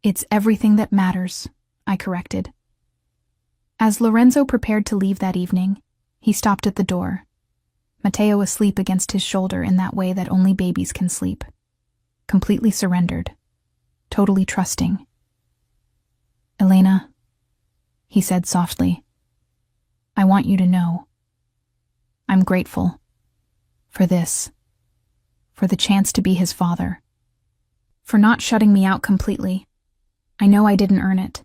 "It's everything that matters," I corrected. As Lorenzo prepared to leave that evening, he stopped at the door, Matteo asleep against his shoulder in that way that only babies can sleep, completely surrendered, totally trusting. "Elena," he said softly, "I want you to know. I'm grateful for this, for the chance to be his father, for not shutting me out completely. I know I didn't earn it."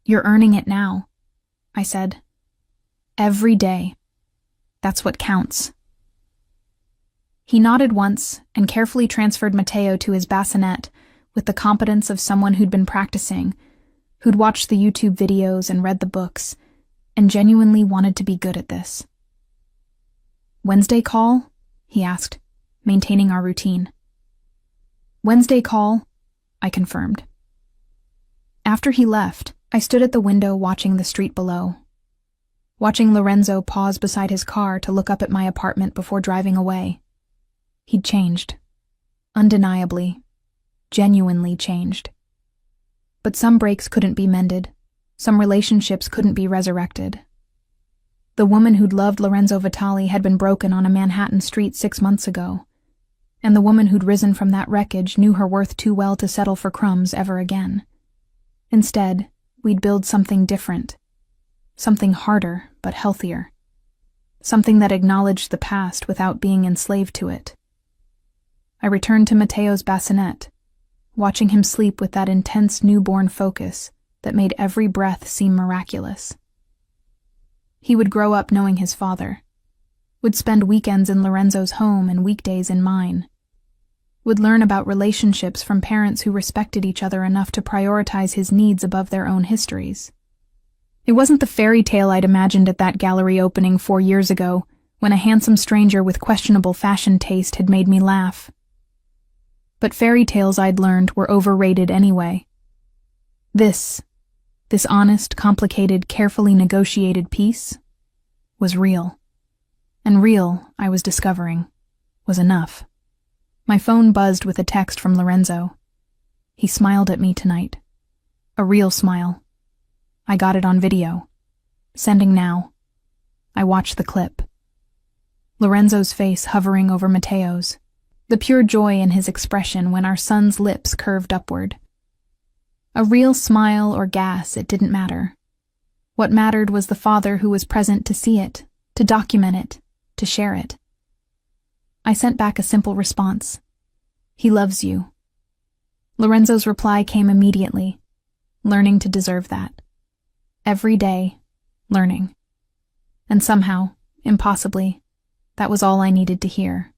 "You're earning it now," I said. "Every day. That's what counts." He nodded once and carefully transferred Matteo to his bassinet with the competence of someone who'd been practicing, who'd watched the YouTube videos and read the books, and genuinely wanted to be good at this. "Wednesday call?" he asked, maintaining our routine. "Wednesday call," I confirmed. After he left, I stood at the window watching the street below, watching Lorenzo pause beside his car to look up at my apartment before driving away. He'd changed. Undeniably, genuinely changed. But some breaks couldn't be mended, some relationships couldn't be resurrected. The woman who'd loved Lorenzo Vitali had been broken on a Manhattan street 6 months ago, and the woman who'd risen from that wreckage knew her worth too well to settle for crumbs ever again. Instead, we'd build something different, something harder but healthier, something that acknowledged the past without being enslaved to it. I returned to Matteo's bassinet, watching him sleep with that intense newborn focus that made every breath seem miraculous. He would grow up knowing his father, would spend weekends in Lorenzo's home and weekdays in mine, would learn about relationships from parents who respected each other enough to prioritize his needs above their own histories. It wasn't the fairy tale I'd imagined at that gallery opening 4 years ago, when a handsome stranger with questionable fashion taste had made me laugh. But fairy tales I'd learned were overrated anyway. This honest, complicated, carefully negotiated piece was real. And real, I was discovering, was enough. My phone buzzed with a text from Lorenzo. He smiled at me tonight. A real smile. I got it on video. Sending now. I watched the clip. Lorenzo's face hovering over Matteo's. The pure joy in his expression when our son's lips curved upward. A real smile or gas, it didn't matter. What mattered was the father who was present to see it, to document it, to share it. I sent back a simple response. He loves you. Lorenzo's reply came immediately. Learning to deserve that. Every day, learning. And somehow, impossibly, that was all I needed to hear.